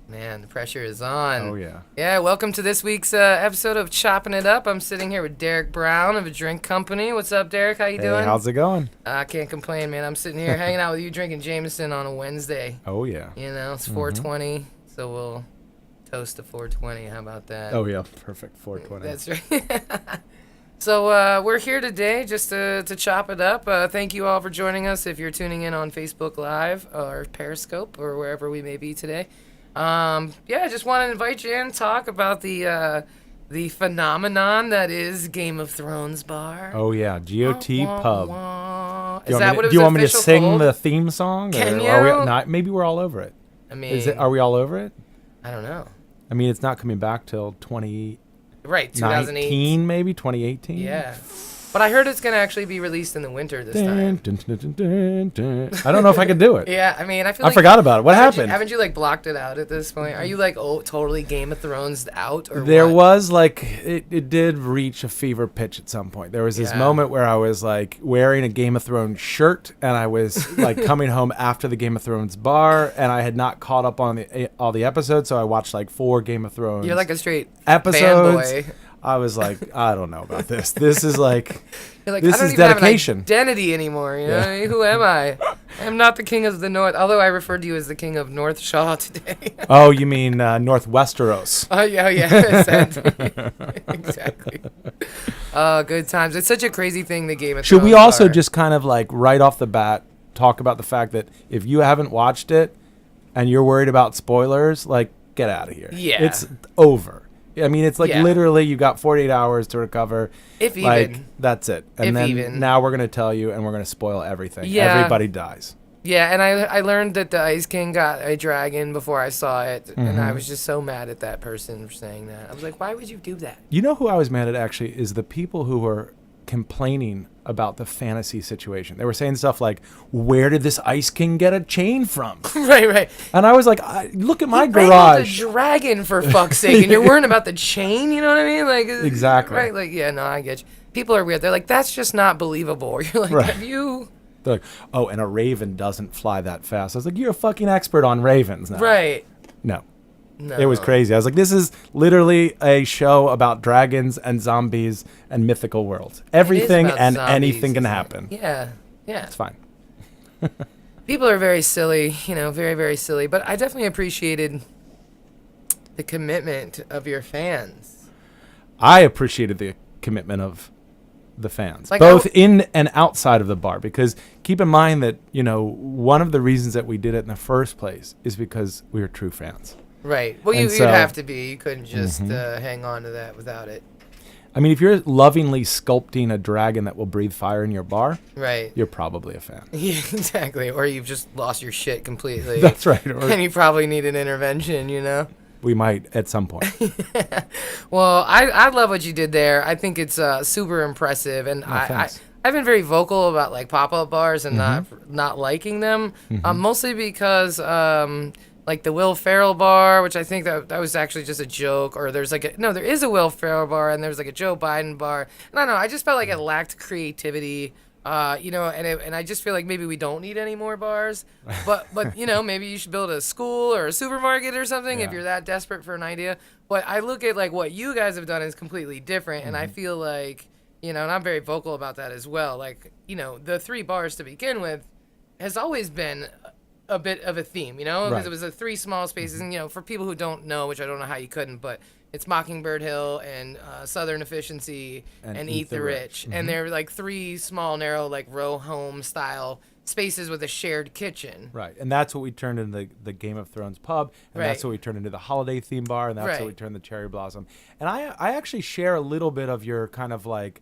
Man, the pressure is on. Oh, yeah. Yeah, welcome to this week's episode of Choppin' It Up. I'm sitting here with Derek Brown of A Drink Company. What's up, Derek? How you doing? How's it going? I can't complain, man. I'm sitting here hanging out with you drinking Jameson on a Wednesday. Oh, yeah. You know, it's 420, so we'll toast to 420. How about that? Oh, yeah. Perfect. 420. That's right. So we're here today just to chop it up. Thank you all for joining us if you're tuning in on Facebook Live or Periscope or wherever we may be today. I just want to invite you in, talk about the phenomenon that is Game of Thrones bar. Oh, yeah. GOT Pub. Is that what it was? Do you want me to official sing called? the theme song? Can you? Are we, not, maybe we're all over it. I mean, Are we all over it? I don't know. I mean, it's not coming back till 2019, Right, 2008. maybe 2018. Yeah. But I heard it's going to actually be released in the winter this time. Dun, dun, dun, dun, dun. I don't know if I can do it. Yeah, I mean, I feel I like... forgot about it. What happened? Haven't you, like, blocked it out at this point? Are you, like, totally Game of Thrones out or There what? was, like, it did reach a fever pitch at some point. There was this Yeah. moment where I was, like, wearing a Game of Thrones shirt, and I was, like, coming home after the Game of Thrones bar, and I had not caught up on all the episodes, so I watched, like, 4 Game of Thrones You're like a straight episodes. fanboy. I was like, I don't know about this. This is, like... You're like, This I don't is even dedication. have an identity anymore. You know? Who am I? I'm not the king of the North. Although I referred to you as the king of North Shaw today. Oh, you mean North Westeros. Oh yeah. Exactly. Oh, good times. It's such a crazy thing. The Game of Should we Thrones also are. just kind of, like, right off the bat, talk about the fact that if you haven't watched it and you're worried about spoilers, like, get out of here. Yeah. It's over. I mean, it's like Yeah. literally you got 48 hours to recover. If Like, even. that's it. And If then even. now we're going to tell you and we're going to spoil everything. Yeah. Everybody dies. Yeah, and I learned that the Ice King got a dragon before I saw it, and I was just so mad at that person for saying that. I was like, why would you do that? You know who I was mad at, actually, is the people who were complaining about the fantasy situation. They were saying stuff like, where did this Ice King get a chain from? Right. And I was like, look at my He wrangled garage. a dragon, for fuck's sake, and you're worrying about the chain. You know what I mean? Like Exactly. Right? Like, yeah, no, I get you. People are weird. They're like, that's just not believable. You're like, Right. have you? They're like, oh, and a raven doesn't fly that fast. I was like, you're a fucking expert on ravens now. Right. No. No. It was crazy. I was like, this is literally a show about dragons and zombies and mythical worlds. Everything about and zombies, anything can isn't it? happen. Yeah. It's fine. People are very silly. You know, very, very silly. But I definitely appreciated the commitment of your fans. I appreciated the commitment of the fans, Like, both in and outside of the bar, because keep in mind that, you know, one of the reasons that we did it in the first place is because we were true fans. Right. Well, And you'd so- have to be. You couldn't just hang on to that without it. I mean, if you're lovingly sculpting a dragon that will breathe fire in your bar, Right. you're probably a fan. Yeah, exactly. Or you've just lost your shit completely. That's right. Or And you probably need an intervention, you know? we might at some point. Well, I love what you did there. I think it's super impressive. And thanks. I've been very vocal about, like, pop-up bars and not liking them. Mostly because... like the Will Ferrell bar, which I think that was actually just a joke, or there's like there is a Will Ferrell bar and there's like a Joe Biden bar. And I don't know, I just felt like it lacked creativity, you know, and I just feel like maybe we don't need any more bars, but you know, maybe you should build a school or a supermarket or something if Yeah. you're that desperate for an idea. But I look at like what you guys have done is completely different, and I feel like, you know, and I'm very vocal about that as well. Like, you know, the 3 bars to begin with has always been a bit of a theme, you know, because Right. it was the 3 small spaces, and you know, for people who don't know, which I don't know how you couldn't, but it's Mockingbird Hill and Southern Efficiency and Eat the Rich, and they're like 3 small, narrow, like row home style spaces with a shared kitchen. Right, and that's what we turned into the Game of Thrones pub, and that's Right. what we turned into the holiday theme bar, and that's Right. what we turned the Cherry Blossom. And I actually share a little bit of your kind of like,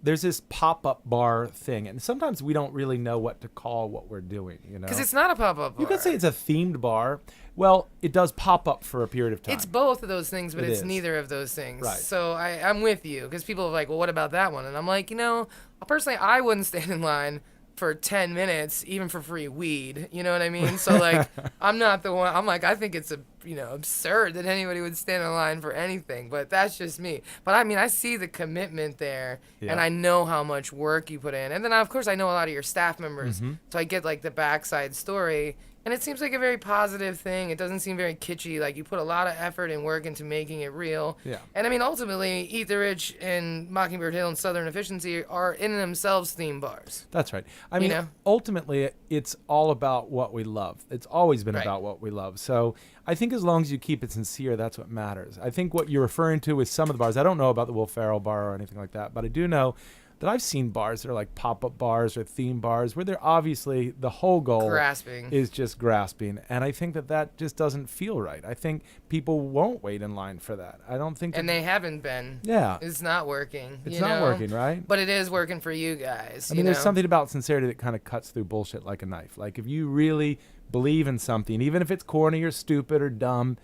there's this pop-up bar thing, and sometimes we don't really know what to call what we're doing, you know? Because it's not a pop-up bar. You could say it's a themed bar. Well, it does pop up for a period of time. It's both of those things, but It it's is. neither of those things. Right. So I'm with you, because people are like, well, what about that one? And I'm like, you know, personally, I wouldn't stand in line for 10 minutes, even for free weed. You know what I mean? So, like, I'm not the one. I'm like, I think it's absurd that anybody would stand in line for anything. But that's just me. But I mean, I see the commitment there, Yeah. and I know how much work you put in. And then, of course, I know a lot of your staff members, so I get like the backside story. And it seems like a very positive thing. It doesn't seem very kitschy. Like, you put a lot of effort and work into making it real. Yeah. And I mean, ultimately, Eat the Rich and Mockingbird Hill and Southern Efficiency are in themselves theme bars. That's right. I mean, You know? ultimately, it's all about what we love. It's always been Right. about what we love. So I think as long as you keep it sincere, that's what matters. I think what you're referring to with some of the bars, I don't know about the Will Ferrell bar or anything like that, but I do know that I've seen bars that are like pop-up bars or theme bars where they're obviously the whole goal Grasping. is just grasping. And I think that just doesn't feel right. I think people won't wait in line for that. I don't think And they haven't been. Yeah. It's not working. It's you not know? working, right? But it is working for you guys. I mean, you there's know? something about sincerity that kind of cuts through bullshit like a knife. Like, if you really believe in something, even if it's corny or stupid or dumb,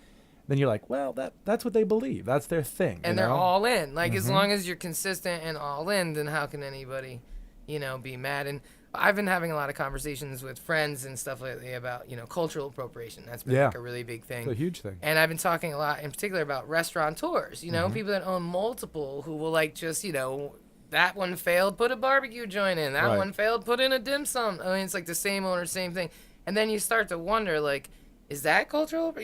then you're like, well, that's what they believe. That's their thing. And you they're know? all in. Like, as long as you're consistent and all in, then how can anybody, be mad? And I've been having a lot of conversations with friends and stuff lately about, cultural appropriation. That's been Yeah. like a really big thing. It's a huge thing. And I've been talking a lot in particular about restaurateurs, people that own multiple who will like just, that one failed, put a barbecue joint in. That Right. one failed, put in a dim sum. I mean, it's like the same owner, same thing. And then you start to wonder, like, is that cultural?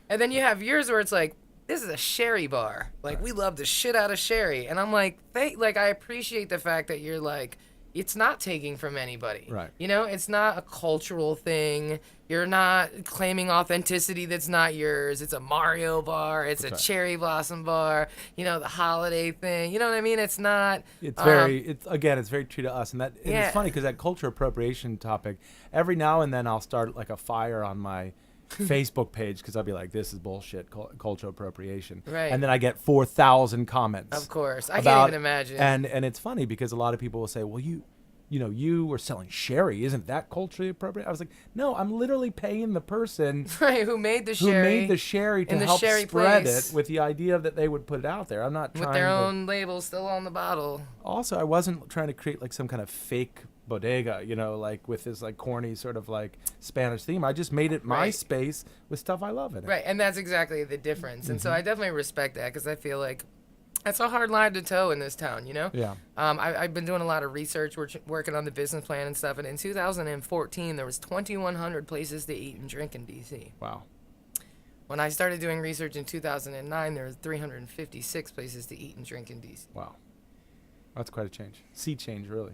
And then you have yours where it's like, this is a sherry bar. Like, we love the shit out of sherry. And I'm like, I appreciate the fact that you're like, it's not taking from anybody. Right. It's not a cultural thing. You're not claiming authenticity that's not yours. It's a Mario bar. It's a right. cherry blossom bar. The holiday thing. You know what I mean? It's not. It's very true to us. And Yeah. it's funny because that culture appropriation topic, every now and then I'll start like a fire on my Facebook page because I'll be like, this is bullshit, cultural appropriation. Right. And then I get 4,000 comments. Of course. I can't even imagine. And it's funny because a lot of people will say, well, you were selling sherry. Isn't that culturally appropriate? I was like, no, I'm literally paying the person right, who made the who sherry. made the sherry to in the help sherry spread place. it with the idea that they would put it out there. I'm not trying with their to, own label still on the bottle. Also, I wasn't trying to create like some kind of fake bodega, like with this like corny sort of like Spanish theme. I just made it my Right. space with stuff I love in it. Right, and that's exactly the difference. And so I definitely respect that because I feel like that's a hard line to toe in this town, Yeah. I've been doing a lot of research, working on the business plan and stuff. And in 2014, there was 2,100 places to eat and drink in D.C. Wow. When I started doing research in 2009, there was 356 places to eat and drink in D.C. Wow. That's quite a change. Sea change, really.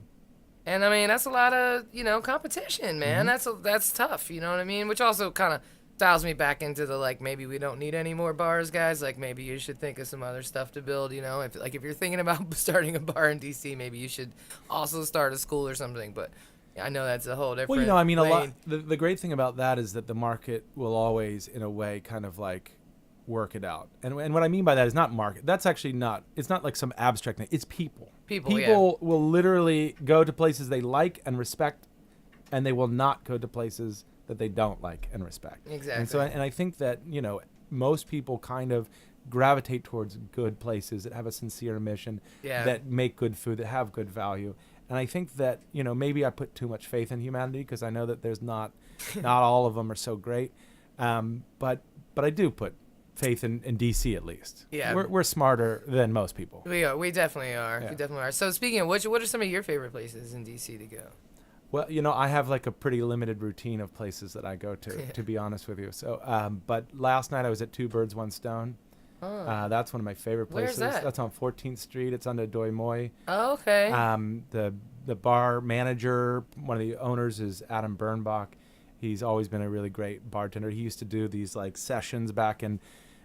And I mean, that's a lot of, competition, man. That's tough, you know what I mean? Which also kind of dials me back into the, like, maybe we don't need any more bars, guys. Like, maybe you should think of some other stuff to build, if you're thinking about starting a bar in DC, maybe you should also start a school or something. But I know that's a whole different Well, I mean, a lot. lane. The great thing about that is that the market will always, in a way, kind of like work it out. And what I mean by that is not market. That's actually not. It's not like some abstract thing. It's people. People will literally go to places they like and respect, and they will not go to places that they don't like and respect. Exactly. And so, and I think that most people kind of gravitate towards good places that have a sincere mission, Yeah. that make good food, that have good value. And I think that maybe I put too much faith in humanity because I know that there's not all of them are so great. But I do put faith in DC at least. Yeah. We're smarter than most people. We are. We definitely are. Yeah. We definitely are. So speaking of which, what are some of your favorite places in DC to go? Well, I have like a pretty limited routine of places that I go to be honest with you. So, but last night I was at Two Birds, One Stone. Oh. That's one of my favorite Where's places. that? That's on 14th Street. It's on the Doi Moi. Oh, okay. The bar manager, one of the owners, is Adam Bernbach. He's always been a really great bartender. He used to do these like sessions back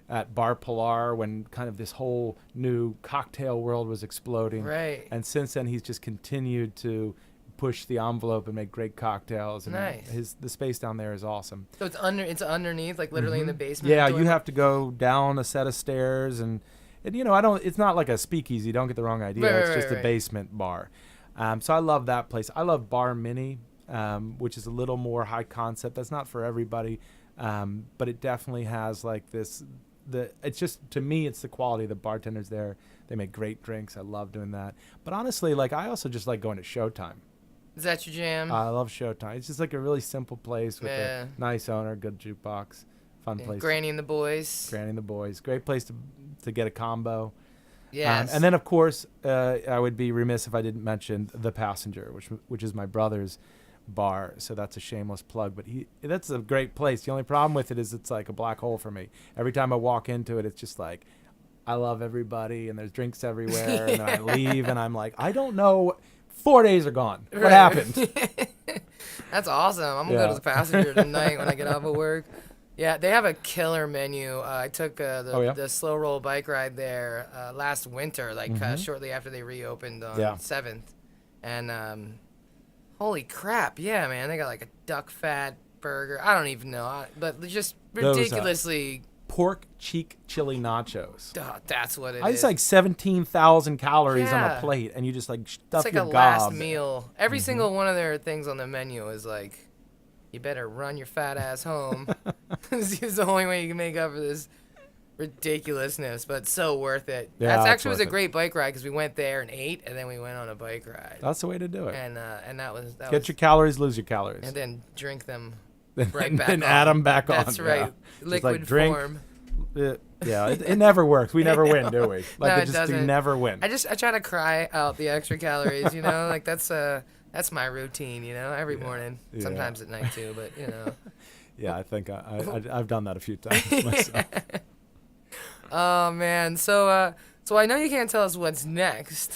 at Bar Pilar when kind of this whole new cocktail world was exploding. Right. And since then, he's just continued to push the envelope and make great cocktails. And Nice. the space down there is awesome. So it's underneath, like literally in the basement. Yeah, door? you have to go down a set of stairs, and it's not like a speakeasy. Don't get the wrong idea. Right, It's right, just right. a basement bar. So I love that place. I love Bar Mini, which is a little more high concept. That's not for everybody, but it definitely has like this. It's just, to me, it's the quality of the bartenders there. They make great drinks. I love doing that. But honestly, like I also just like going to Showtime. Is that your jam? I love Showtime. It's just like a really simple place with Yeah. a nice owner, good jukebox, fun place. Granny and the boys. Granny and the Boys. Great place to get a combo. Yes. And then, of course, I would be remiss if I didn't mention The Passenger, which is my brother's bar, so that's a shameless plug. But that's a great place. The only problem with it is it's like a black hole for me. Every time I walk into it, it's just like, I love everybody, and there's drinks everywhere, and then I leave, and I'm like, I don't know. 4 days are gone. What happened? That's awesome. I'm going to go to the Passenger tonight when I get off of work. Yeah, they have a killer menu. I took the slow roll bike ride there last winter, like shortly after they reopened on 7th. And holy crap, yeah, man. They got like a duck fat burger. I don't even know. But just ridiculously... pork cheek chili nachos. That's what it is. It's like 17,000 calories on a plate, and you just like stuff your gob. It's like a last meal. Every single one of their things on the menu is like, you better run your fat ass home. This is the only way you can make up for this ridiculousness, but so worth it. Yeah, That's actually was a great bike ride because we went there and ate, and then we went on a bike ride. That's the way to do it. And that was get your calories, lose your calories, and then drink them right back. And add them back on. That's right. Yeah. Liquid like drink, form. It never works. We never win, do we? Like No, it it just doesn't. You never win. I try to cry out the extra calories, you know, like that's my routine, you know, every morning. Sometimes at night too, but you know. Yeah, I think I've done that a few times myself. Oh man, so I know you can't tell us what's next,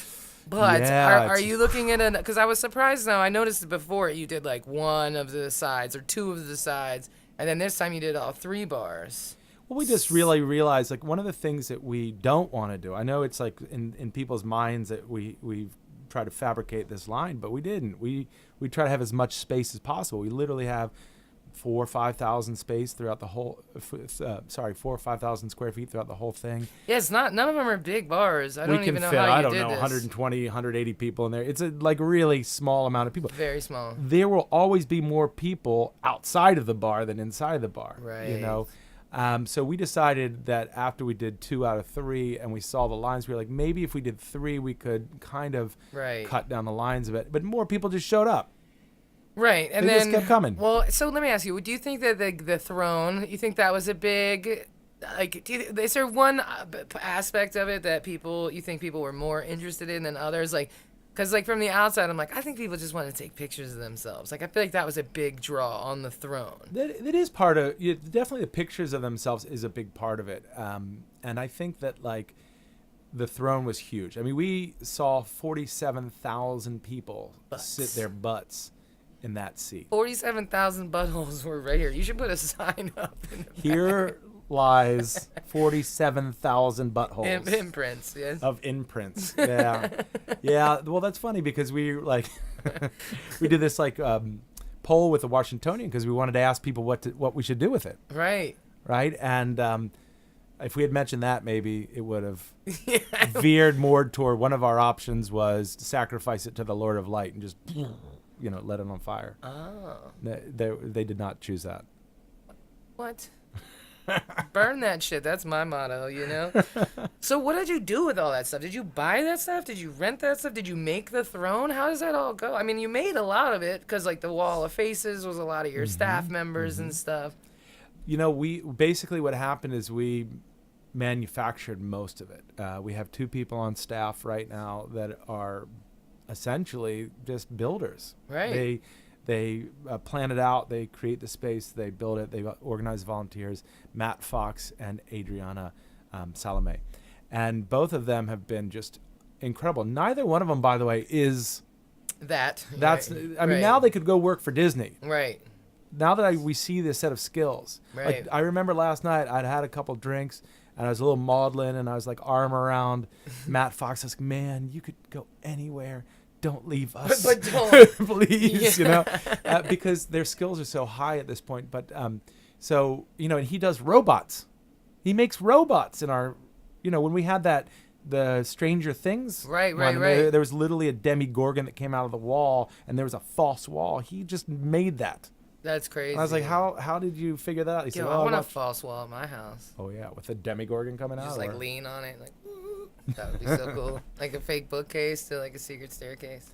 but are you looking at because I was surprised now. I noticed before you did like one of the sides or two of the sides, and then this time you did all 3 bars. Well, we just really realized like one of the things that we don't want to do. I know it's like in people's minds that we try to fabricate this line, but we didn't. We try to have as much space as possible. We literally have 4,000 or 5,000 space throughout the whole. 4,000 or 5,000 square feet throughout the whole thing. Yeah, it's not. None of them are big bars. I don't even know fit, how you I don't did know, this. 120, 180 people in there. It's a like really small amount of people. Very small. There will always be more people outside of the bar than inside the bar. Right. You know. So we decided that after we did 2 out of 3 and we saw the lines, we were like, maybe if we did 3, we could kind of cut down the lines a bit. But more people just showed up. Right, and they then just kept coming. Well, so let me ask you: do you think that the throne? You think that was a big, like? Is there one aspect of it that you think people were more interested in than others? Like, because like from the outside, I'm like, I think people just want to take pictures of themselves. Like, I feel like that was a big draw on the throne. That is part of definitely the pictures of themselves is a big part of it, and I think that like the throne was huge. I mean, we saw 47,000 people sit their butts in that seat. 47,000 buttholes were right here. You should put a sign up. Here lies 47,000 buttholes. Imprints, yes. Of imprints, yeah. Yeah, well, that's funny because we like, we did this like poll with the Washingtonian because we wanted to ask people what we should do with it. Right. Right, and if we had mentioned that, maybe it would have veered more toward one of our options was to sacrifice it to the Lord of Light and just... let it on fire. Oh. They did not choose that. What? Burn that shit. That's my motto, you know? So what did you do with all that stuff? Did you buy that stuff? Did you rent that stuff? Did you make the throne? How does that all go? I mean, you made a lot of it because, like, the Wall of Faces was a lot of your staff members and stuff. We basically what happened is we manufactured most of it. We have 2 people on staff right now that are essentially just builders. Right. They plan it out. They create the space. They build it. They organize volunteers. Matt Fox and Adriana Salome, and both of them have been just incredible. Neither one of them, by the way, is that's. Right. I mean, now they could go work for Disney. Right. Now that we see this set of skills. Right. Like, I remember last night I'd had a couple drinks. And I was a little maudlin, and I was like arm around Matt Fox. I was like, man, you could go anywhere. Don't leave us. But don't. Please, because their skills are so high at this point. But so, and he does robots. He makes robots in our, when we had the Stranger Things. Right. There was literally a Demogorgon that came out of the wall, and there was a false wall. He just made that. That's crazy. And I was like, how did you figure that out? He said, I want a false wall at my house. Oh, yeah, with a Demogorgon coming out? Just like lean on it. Like, that would be so cool. Like a fake bookcase to like a secret staircase.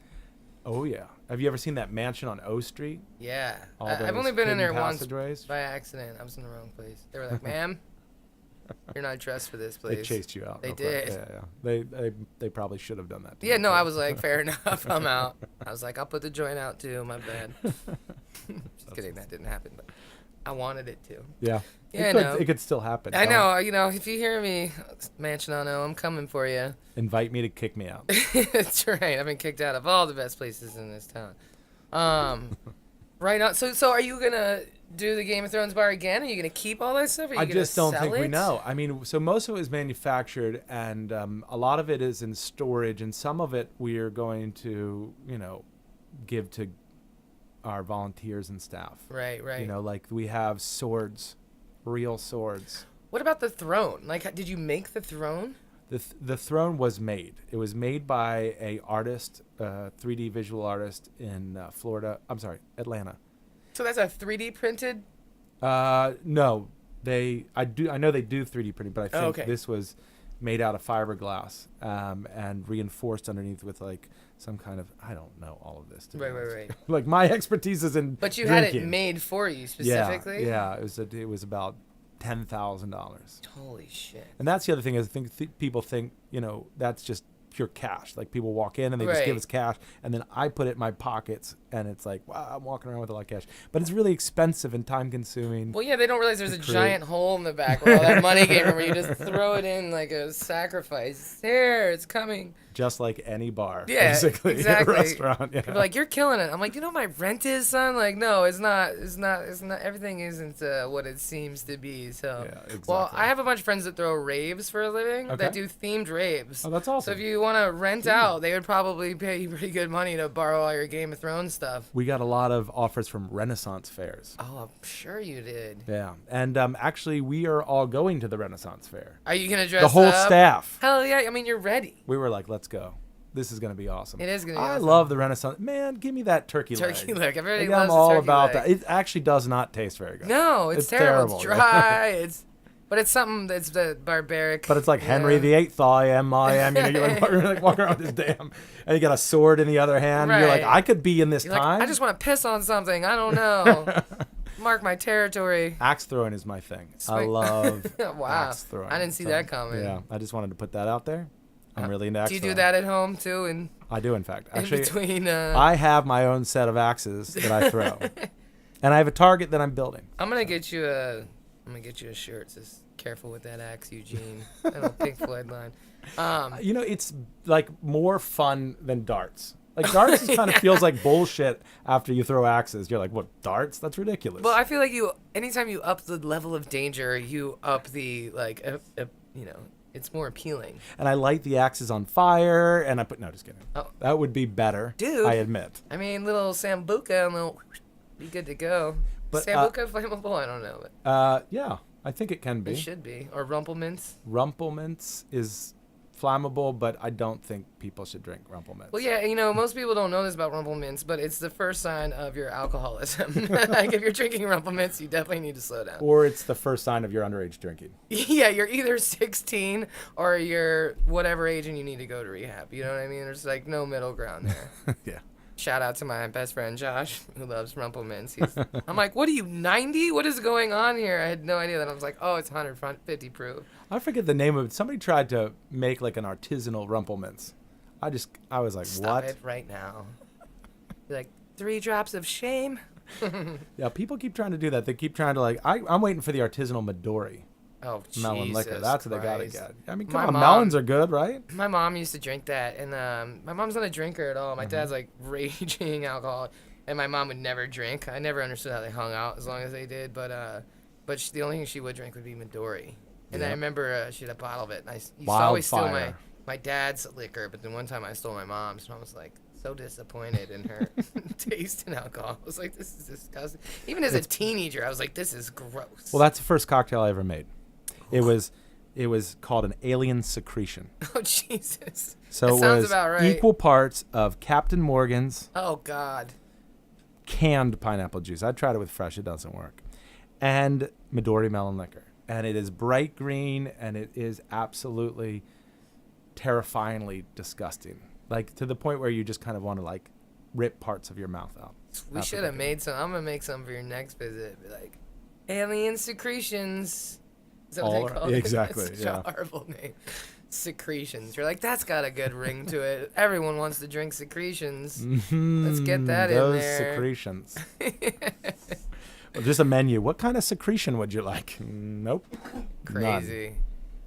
Oh, yeah. Have you ever seen that mansion on O Street? Yeah. I've only been in there once passageways? by accident. I was in the wrong place. They were like, ma'am, You're not dressed for this They place. chased you out. They real quick. did. Yeah. They probably should have done that. To Yeah, you, no, too. I was like, fair enough. I'm out. I was like, I'll put the joint out too. My bad. Just kidding. That didn't happen, but I wanted it to. Yeah. Yeah, It could still happen. I know. You know, if you hear me, Manchinono, I'm coming for you. Invite me to kick me out. That's right. I've been kicked out of all the best places in this town. Right now. So are you gonna do the Game of Thrones bar again? Are you gonna keep all that stuff? Are you I gonna just don't sell think we it? know. I mean, so most of it is manufactured, and a lot of it is in storage, and some of it we are going to, give to our volunteers and staff. Right. Like we have swords, real swords. What about the throne? Like, did you make the throne? The throne was made. It was made by a artist, 3D visual artist in Florida. I'm sorry, Atlanta. So that's a 3D printed. No, I know they do 3D printing, but I think okay. this was made out of fiberglass and reinforced underneath with like some kind of, I don't know all of this. Right. Like my expertise is in. But you drinking. had it made for you specifically. Yeah. It was about $10,000. Holy shit. And that's the other thing is I think people think, that's just pure cash. Like people walk in and they just give us cash, and then I put it in my pockets, and it's like, wow, I'm walking around with a lot of cash. But it's really expensive and time consuming. Well, yeah, they don't realize there's a giant hole in the back where all that money came from, where you just throw it in like a sacrifice. There, it's coming. Just like any bar, Yeah, basically, exactly. a restaurant. Yeah. People are like, you're killing it. I'm like, you know what my rent is, son? Like, no, it's not. Everything isn't what it seems to be. So, Yeah, exactly. Well, I have a bunch of friends that throw raves for a living, that do themed raves. Oh, that's awesome. So if you want to rent out, they would probably pay you pretty good money to borrow all your Game of Thrones stuff. We got a lot of offers from Renaissance fairs. Oh, I'm sure you did. Yeah, and actually, we are all going to the Renaissance fair. Are you gonna dress The whole up? staff. Hell yeah! I mean, you're ready. We were like, let's go. This is going to be awesome. It is going to be I awesome. love the Renaissance. Man, give me that turkey leg. Turkey leg. Everybody Like, loves I'm all the turkey about leg. that. It actually does not taste very good. No, it's terrible. It's terrible. dry. But it's something that's the barbaric. But it's like Henry VIII, I am. You're like walking around this damn, and you got a sword in the other hand. Right. You're like, I could be in this You're time. like, I just want to piss on something. I don't know. Mark my territory. Axe throwing is my thing. I Sweet. love Wow. axe throwing. I didn't see that coming. Yeah, I just wanted to put that out there. I'm really into axe Do you throwing. do that at home too? And I do, in fact. in Actually, between. I have my own set of axes that I throw, and I have a target that I'm building. I'm gonna get you a shirt. That says "Careful with that axe, Eugene." That little Pink Floyd line. It's like more fun than darts. Like darts kind of feels like bullshit after you throw axes. You're like, what, darts? That's ridiculous. Well, I feel like anytime you up the level of danger, you up the it's more appealing. And I light the axes on fire, and no, just kidding. Oh. That would be better, Dude. I admit. I mean, little Sambuca and little be good to go. But, Sambuca flammable? I don't know, but Yeah, I think it can be. it should be. Or Rumplemints. Rumplemints is flammable, but I don't think people should drink Rumplemints. Well, yeah, most people don't know this about Rumplemints, but it's the first sign of your alcoholism. Like, if you're drinking Rumplemints, you definitely need to slow down. Or it's the first sign of your underage drinking. Yeah, you're either 16 or you're whatever age and you need to go to rehab. You know what I mean? There's, like, no middle ground there. Yeah. Shout out to my best friend Josh, who loves Rumplemints. I'm like, what are you, 90? What is going on here? I had no idea that. I was like, oh, it's 150 proof. I forget the name of it. Somebody tried to make like an artisanal Rumplemints. I was like, Stop what? it right now. You're like, 3 drops of shame? Yeah, people keep trying to do that. They keep trying to I'm waiting for the artisanal Midori Oh, melon Jesus liquor. That's what they gotta Christ. get. I mean, My come on, mom- melons are good, right? My mom used to drink that, and my mom's not a drinker at all. My Mm-hmm. dad's like raging alcoholic, and my mom would never drink. I never understood how they hung out as long as they did, but the only thing she would drink would be Midori. And I Yeah. remember she had a bottle of it, and I used to always steal Wildfire. my dad's liquor, but then one time I stole my mom's, and I was like so disappointed in her taste in alcohol. I was like, this is disgusting. Even as a teenager, I was like, this is gross. Well, that's the first cocktail I ever made. It was called an alien secretion. Oh, Jesus. So That it sounds was about right. equal parts of Captain Morgan's Oh, God. canned pineapple juice. I tried it with fresh. It doesn't work. And Midori melon liquor. And it is bright green, and it is absolutely terrifyingly disgusting. Like, to the point where you just kind of want to, like, rip parts of your mouth out. We should have made some. I'm going to make some for your next visit. Be like, alien secretions. Is that what they call it? Exactly. It's such a horrible name. Secretions. You're like, that's got a good ring to it. Everyone wants to drink secretions. Let's get that in there. Those secretions. Well, just a menu. What kind of secretion would you like? Nope. Crazy.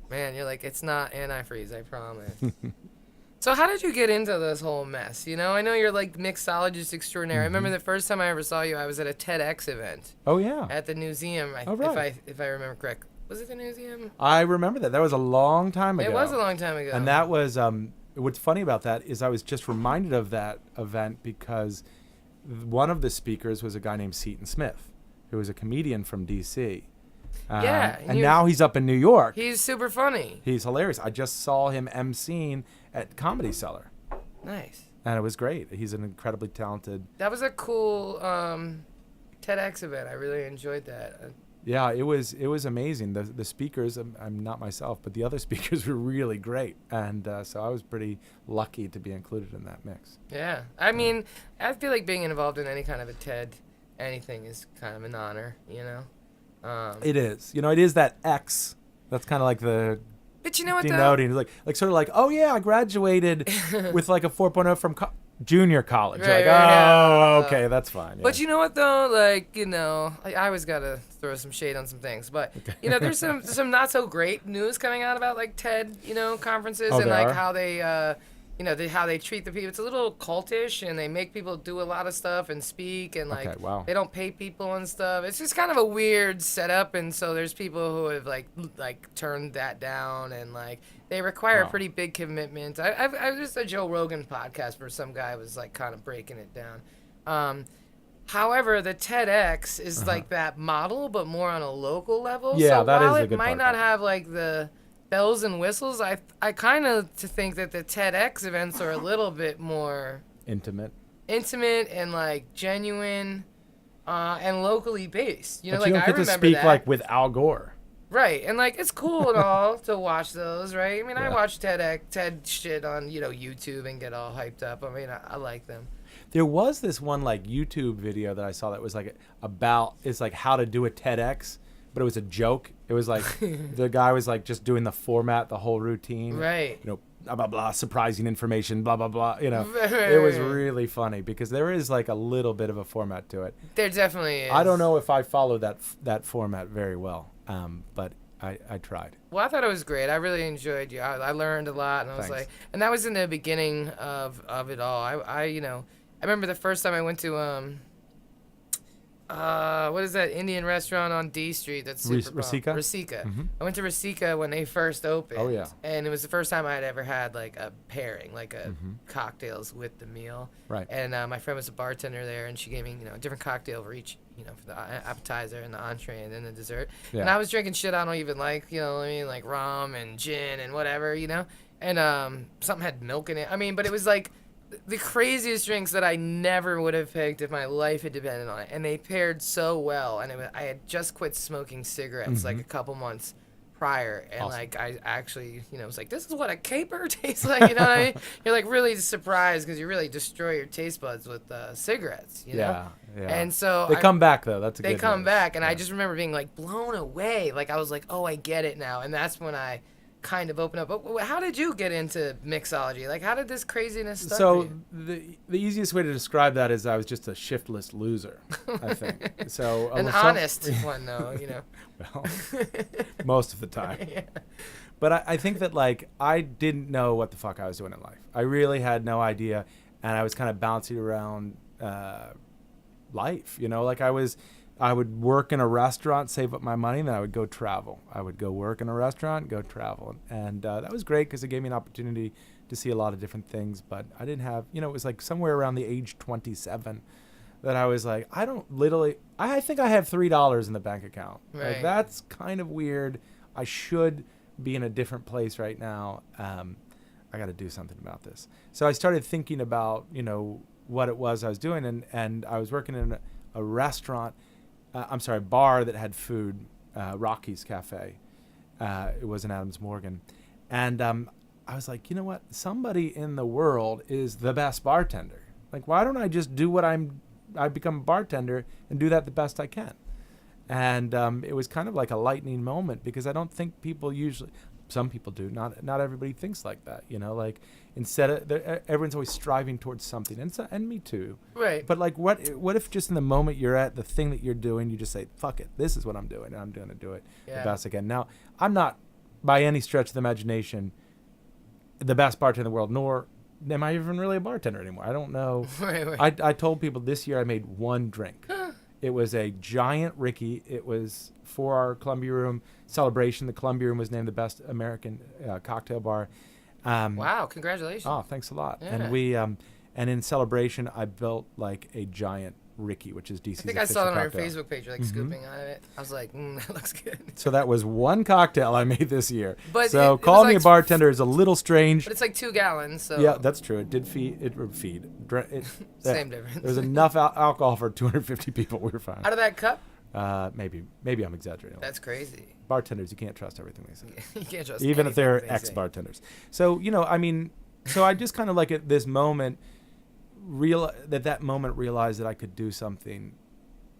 Man, you're like, it's not antifreeze, I promise. So how did you get into this whole mess? You know, I know you're like mixologist extraordinaire. I remember the first time I ever saw you, I was at a TEDx event. Oh, yeah. At the museum, right. if I remember correct. Was it the museum? I remember that. That was a long time ago. It was a long time ago. And that was, what's funny about that is I was just reminded of that event because one of the speakers was a guy named Seton Smith, who was a comedian from D.C. Yeah. And now he's up in New York. He's super funny. He's hilarious. I just saw him emceeing at Comedy Cellar. Nice. And it was great. He's an incredibly talented... That was a cool TEDx event. I really enjoyed that. Yeah, it was amazing. The speakers, I'm not myself, but the other speakers were really great. And so I was pretty lucky to be included in that mix. Yeah. I mean, I feel like being involved in any kind of a TED anything is kind of an honor, you know? It is. You know, it is that X. That's kind of like the... But you know what, denoting, like sort of like, oh, yeah, I graduated with like a 4.0 from junior college. Right, okay, that's fine. Yeah. But you know what, though? Like, you know, I always got to throw some shade on some things. But, you know, there's some not so great news coming out about, like, TED, you know, conferences and, like, how they, you know, how they treat the people. It's a little cultish, and they make people do a lot of stuff and speak, and, like, they don't pay people and stuff. It's just kind of a weird setup, and so there's people who have, like turned that down, and, like, they require a pretty big commitment. I was just a Joe Rogan podcast where some guy was, like, kind of breaking it down. However, the TEDx is like that model, but more on a local level. Yeah, so that while is a it good might part not of it. have, like, the bells and whistles, I kind of think that the TEDx events are a little bit more intimate and, like, genuine and locally based. You know, but you like, don't get I to remember speak that. like with Al Gore. Right, and, like, it's cool and all to watch those, right? I mean, I Yeah. watch TED shit on, you know, YouTube and get all hyped up. I mean, I like them. There was this one, like, YouTube video that I saw that was, like, it's, like, how to do a TEDx, but it was a joke. It was, like, the guy was, like, just doing the format, the whole routine. Right. You know, blah, blah, blah, surprising information, blah, blah, blah. You know, Right. it was really funny because there is, like, a little bit of a format to it. There definitely is. I don't know if I follow that format very well, but I tried. Well, I thought it was great. I really enjoyed you. I learned a lot, and I was Thanks. like, and that was in the beginning of it all. I you know, I remember the first time I went to what is that Indian restaurant on D Street that's super Rasika? Rasika. Mhm. I went to Rasika when they first opened. Oh, yeah. And it was the first time I had ever had, like, a pairing, like a cocktails with the meal. Right. And my friend was a bartender there, and she gave me, you know, a different cocktail for each, you know, for the appetizer and the entree and then the dessert. Yeah. And I was drinking shit I don't even like, you know what I mean, like rum and gin and whatever, you know. And something had milk in it. I mean, but it was like the craziest drinks that I never would have picked if my life had depended on it. And they paired so well. And I had just quit smoking cigarettes like a couple months prior. And Awesome. like I actually, you know, was like, this is what a caper tastes like. You know what I mean? You're like really surprised because you really destroy your taste buds with cigarettes. You know? Yeah. And so They come back though. That's a they good come news. back, and Yeah. I just remember being like blown away. Like I was like, oh, I get it now. And that's when I kind of opened up. But how did you get into mixology? Like, how did this craziness start? So for you? the easiest way to describe that is I was just a shiftless loser, I think. So An honest one, though, you know. Well, most of the time. Yeah. But I think that, like, I didn't know what the fuck I was doing in life. I really had no idea, and I was kind of bouncing around life, you know? Like, I would work in a restaurant, save up my money, and then I would go travel. I would go work in a restaurant, go travel. And that was great because it gave me an opportunity to see a lot of different things. But I didn't have, you know, it was like somewhere around the age 27 that I was like, I think I have $3 in the bank account. Right. Like, that's kind of weird. I should be in a different place right now. I got to do something about this. So I started thinking about, you know, what it was I was doing. And I was working in a restaurant, bar that had food, Rocky's Cafe. It was in Adams Morgan. And I was like, you know what? Somebody in the world is the best bartender. Like, why don't I just do what I become a bartender and do that the best I can? And it was kind of like a lightning moment because I don't think people usually, some people do, not everybody thinks like that, like instead of, everyone's always striving towards something, and me too. Right. But like, what if just in the moment you're at, the thing that you're doing, you just say, fuck it, this is what I'm doing, and I'm going to do it the best I can. Now, I'm not by any stretch of the imagination the best bartender in the world, nor am I even really a bartender anymore. I don't know. Right. I told people this year I made one drink. It was a giant Ricky. It was for our Columbia Room celebration. The Columbia Room was named the best American cocktail bar. Wow! Congratulations. Oh, thanks a lot. Yeah. And we and in celebration, I built like a giant Ricky, which is DC's I think I official saw it on cocktail. your Facebook page, like scooping on it. I was like, that looks good. So that was one cocktail I made this year. But so it calling was me like a bartender is a little strange. But it's like 2 gallons, so. Yeah, that's true. It did feed. Same difference. There was enough alcohol for 250 people. We were fine. Out of that cup? Maybe I'm exaggerating. That's crazy. Bartenders, you can't trust everything they say. You can't trust even if they're anything they say. ex-bartenders. So so I just kind of like at this moment, that moment realized that I could do something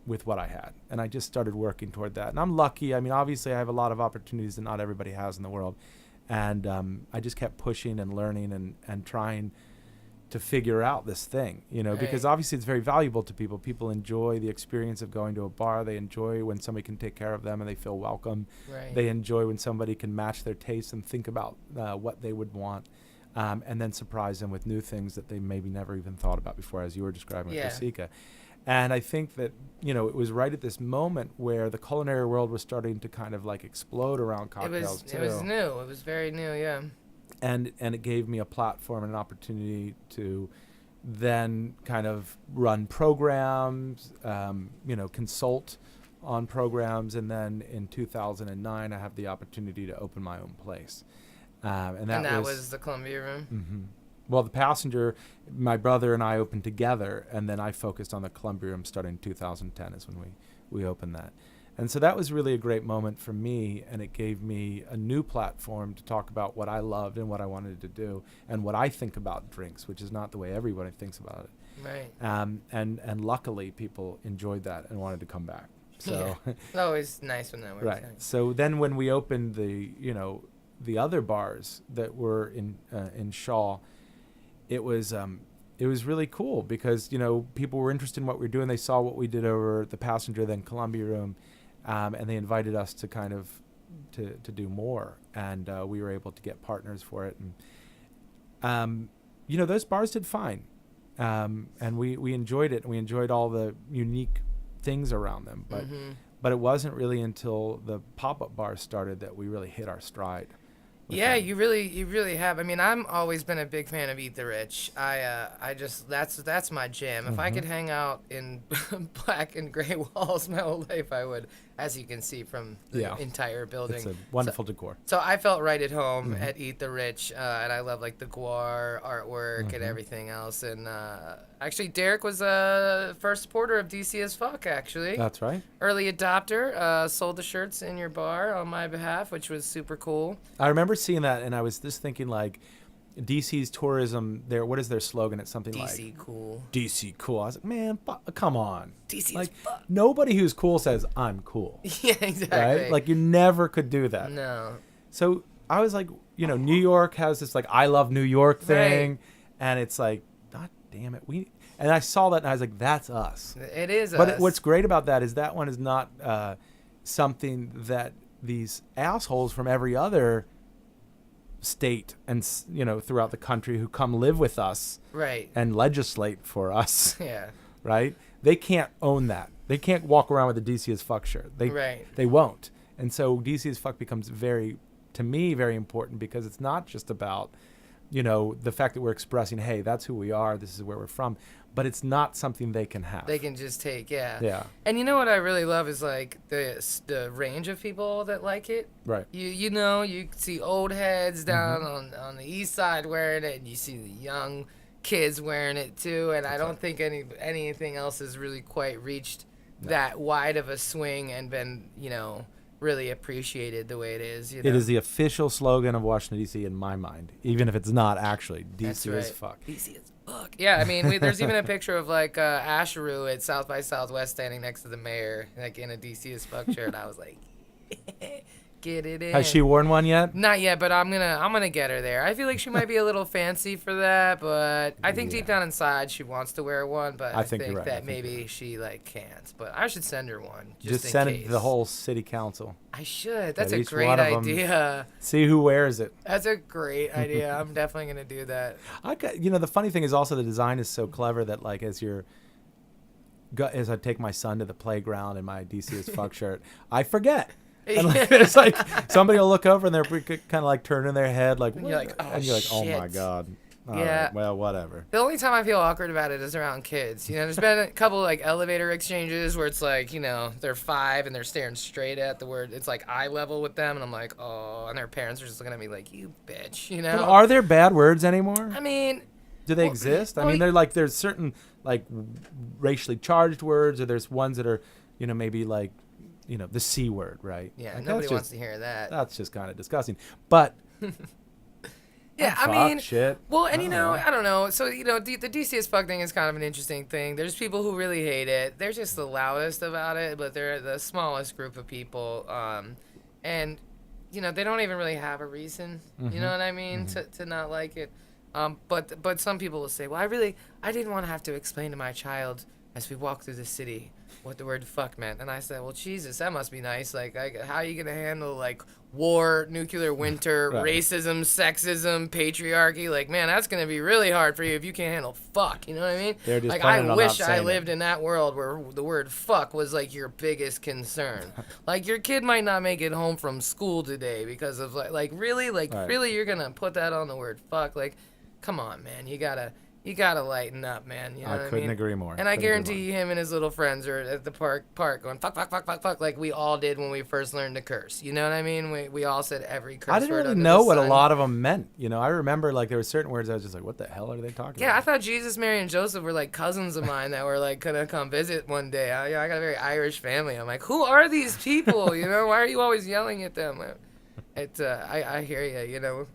with what I had, and I just started working toward that. And I'm lucky. I mean, obviously, I have a lot of opportunities that not everybody has in the world, and I just kept pushing and learning and trying to figure out this thing, because obviously it's very valuable to people. People enjoy the experience of going to a bar. They enjoy when somebody can take care of them and they feel welcome. Right. They enjoy when somebody can match their tastes and think about what they would want, and then surprise them with new things that they maybe never even thought about before, as you were describing with Rosika. And I think that, it was right at this moment where the culinary world was starting to kind of like explode around cocktails too. It was new. It was very new, yeah. And it gave me a platform and an opportunity to then kind of run programs, consult on programs. And then in 2009, I have the opportunity to open my own place. And that was the Columbia Room? Mm-hmm. Well, the Passenger, my brother and I opened together, and then I focused on the Columbia Room starting in 2010 is when we opened that. And so that was really a great moment for me, and it gave me a new platform to talk about what I loved and what I wanted to do and what I think about drinks, which is not the way everybody thinks about it. Right. And luckily, people enjoyed that and wanted to come back. So It's always nice when that works. right. Out. So then when we opened the other bars that were in Shaw, it was really cool because people were interested in what we were doing. They saw what we did over the Passenger, then Columbia Room, and they invited us to kind of to do more, and we were able to get partners for it. And those bars did fine, and we enjoyed it, and we enjoyed all the unique things around them. But it wasn't really until the pop-up bars started that we really hit our stride. Yeah, you really have. I mean, I'm always been a big fan of Eat the Rich. I just that's my jam. If I could hang out in black and gray walls my whole life, I would, as you can see from the entire building. It's a wonderful decor. So I felt right at home at Eat the Rich, and I love like the guar artwork and everything else. And actually, Derek was a first supporter of DC as Fuck. Actually, that's right. Early adopter. Sold the shirts in your bar on my behalf, which was super cool. I remember seeing that, and I was just thinking like, DC's tourism. What is their slogan? It's something like DC cool. DC cool. I was like, man, come on. DC like, is fuck. Nobody who's cool says I'm cool. Yeah, exactly. Right? Like you never could do that. No. So I was like, New York has this like I love New York thing, and it's like, God damn it, and I saw that and I was like, that's us. It is but us. What's great about that is that one is not something that these assholes from every other state and throughout the country who come live with us and legislate for us right, they can't own that. They can't walk around with a DC as Fuck shirt. They won't. And so DC as Fuck becomes to me very important because it's not just about the fact that we're expressing, hey, that's who we are, this is where we're from, but it's not something they can have. They can just take, yeah. And you know what I really love is like the range of people that like it. Right. You see old heads down on the east side wearing it, and you see the young kids wearing it too. And I don't think anything else has really quite reached that wide of a swing and been really appreciated the way it is. It is the official slogan of Washington D.C. in my mind, even if it's not actually. DC That's right. is fuck. DC is fuck. fuck. Yeah, I mean, there's even a picture of like Asheru at South by Southwest standing next to the mayor, like in a DC as fuck shirt. I was like, get it in. Has she worn one yet? Not yet, but I'm gonna get her there. I feel like she might be a little fancy for that, but I think deep down inside she wants to wear one. But I think you're right. that maybe she like can't. But I should send her one. Just in send case. it to the whole city council. I should. That's That a each great one of 'em idea. See who wears it. That's a great idea. I'm definitely gonna do that. The funny thing is also the design is so clever that like as I take my son to the playground in my DC as fuck shirt, I forget. And like, it's like somebody will look over and they're kind of like turning their head like, and you're like, oh, and you're like, oh shit. my god. All Yeah. right, well, whatever. The only time I feel awkward about it is around kids. There's been a couple like elevator exchanges where it's like, they're 5 and they're staring straight at the word. It's like eye level with them, and I'm like, oh, and their parents are just looking at me like, you bitch, But are there bad words anymore? I mean, do they exist? I mean, there's certain like racially charged words, or there's ones that are, maybe like, the C word, right? Yeah, like, nobody wants to hear that. That's just kind of disgusting. But yeah, I mean, shit. Well, and I don't know. So the DC as fuck thing is kind of an interesting thing. There's people who really hate it. They're just the loudest about it, but they're the smallest group of people. And they don't even really have a reason. Mm-hmm. You know what I mean? To not like it. But some people will say, well, I didn't want to have to explain to my child as we walk through the city what the word fuck meant. And I said, well, Jesus, that must be nice. Like, how are you going to handle, like, war, nuclear winter, Right. racism, sexism, patriarchy? Like, man, that's going to be really hard for you if you can't handle fuck. You know what I mean? They're just like, planning I on wish not I saying lived it. in that world where the word fuck was, like, your biggest concern. Like, your kid might not make it home from school today because of, really? Like, Right. really, you're going to put that on the word fuck? Like, come on, man. You gotta lighten up, man. You know what I couldn't mean? agree more. And I Couldn't agree guarantee him and his little friends are at the park going fuck, fuck, fuck, fuck, fuck, like we all did when we first learned to curse. You know what I mean? We all said every curse I didn't word really under know the what a sun. lot of them meant. I remember like there were certain words I was just like, what the hell are they talking Yeah, about? I thought Jesus, Mary, and Joseph were like cousins of mine that were like gonna come visit one day. I got a very Irish family. I'm like, who are these people? Why are you always yelling at them? I hear you.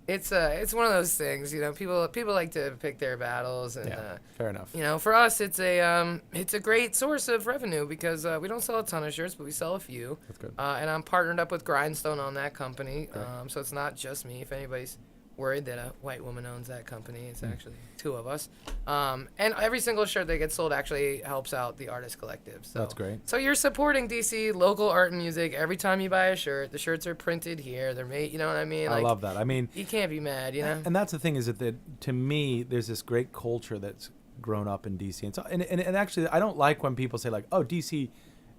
It's one of those things, people like to pick their battles, and fair enough. for us it's a great source of revenue because we don't sell a ton of shirts, but we sell a few. That's good. And I'm partnered up with Grindstone on that company, so it's not just me. If anybody's worried that a white woman owns that company, it's actually 2 of us. And every single shirt that gets sold actually helps out the artist collective. So That's great. So you're supporting DC local art and music every time you buy a shirt. The shirts are printed here. They're made. You know what I mean? I love that. I mean, you can't be mad. And that's the thing is that to me, there's this great culture that's grown up in DC, and so and actually, I don't like when people say like, oh, DC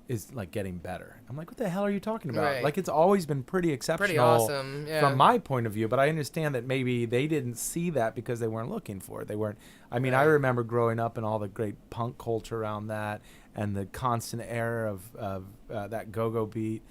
is like getting better. I'm like, what the hell are you talking about? Right. Like, it's always been pretty exceptional, Pretty awesome, yeah. from my point of view. But I understand that maybe they didn't see that because they weren't looking for it. They weren't. I mean, I remember growing up and all the great punk culture around that, and the constant era of that go-go beat,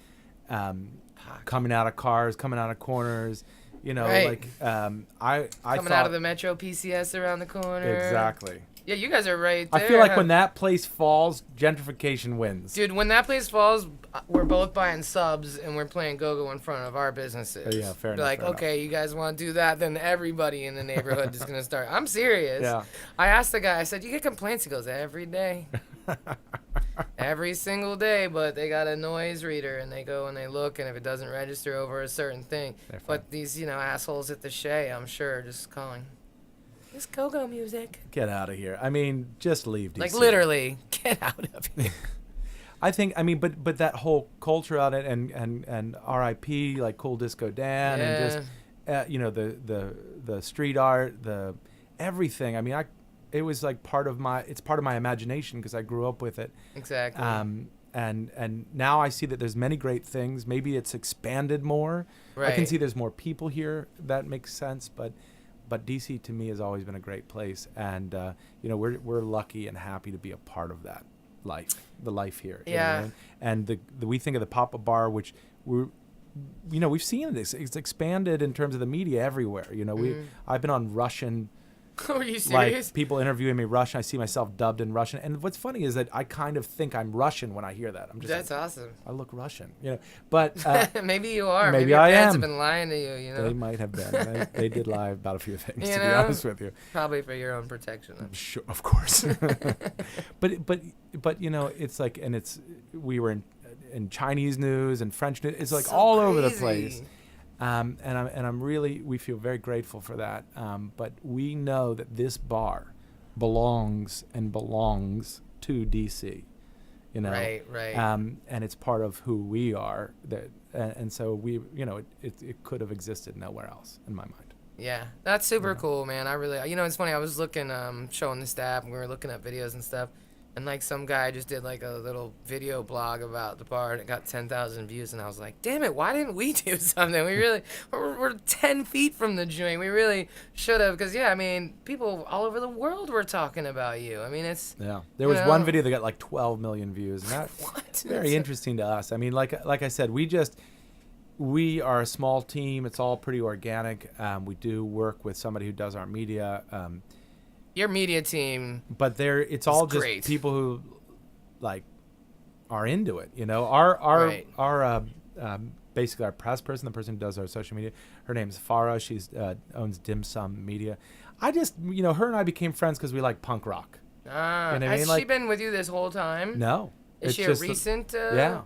coming out of cars, coming out of corners. Right. I Coming thought, out of the Metro PCS around the corner. exactly. Yeah, you guys are right there. I feel like when that place falls, gentrification wins. Dude, when that place falls, we're both buying subs and we're playing go-go in front of our businesses. Yeah, fair enough. Like, fair okay, enough. you guys want to do that, then everybody in the neighborhood is going to start. I'm serious. Yeah. I asked the guy, I said, you get complaints? He goes, every day. Every single day, but they got a noise reader and they go and they look, and if it doesn't register over a certain thing. But these, assholes at the Shea, I'm sure, are just calling. It's go-go music. Get out of here. I mean, just leave DC. Like, literally, get out of here. I think, but that whole culture on it and R.I.P. like Cool Disco Dan and just the street art, the everything. I mean, it was like part of my imagination because I grew up with it. Exactly. And now I see that there's many great things. Maybe it's expanded more. Right. I can see there's more people here. That makes sense, but DC to me has always been a great place, and we're lucky and happy to be a part of that the life here. Yeah. And we think of the pop-up bar, which we've seen this. It's expanded in terms of the media everywhere. I've been on Russian Are you Like serious? people interviewing me Russian, I see myself dubbed in Russian. And what's funny is that I kind of think I'm Russian when I hear that. I'm just That's like, awesome. I look Russian, But Maybe you are. maybe your I parents am. have been lying to you. You know. They might have been. They did lie about a few things, You to be know? honest with you. Probably for your own protection. Sure, of course. but it's like, and we were in Chinese news and French news. It's like So all over the crazy. place. We feel very grateful for that. But we know that this bar belongs to DC, Right. and it's part of who we are. And so we, it could have existed nowhere else in my mind. Yeah, that's super cool, man. I really, it's funny. I was looking, showing the staff, and we were looking at videos and stuff. And like some guy just did like a little video blog about the bar, and it got 10,000 views. And I was like, damn it, why didn't we do something? We're 10 feet from the joint. We really should have, because people all over the world were talking about you. I mean, it's There was one video that got like 12 million views, and that's what? very interesting to us. I mean, like I said, we are a small team. It's all pretty organic. We do work with somebody who does our media. Your media team, but it's all just great. people who like are into it. Our basically our press person, the person who does our social media, her name's Farah. She's owns Dim Sum Media. I just her and I became friends because we like punk rock. Has she been with you this whole time? No. Is she a recent? Yeah.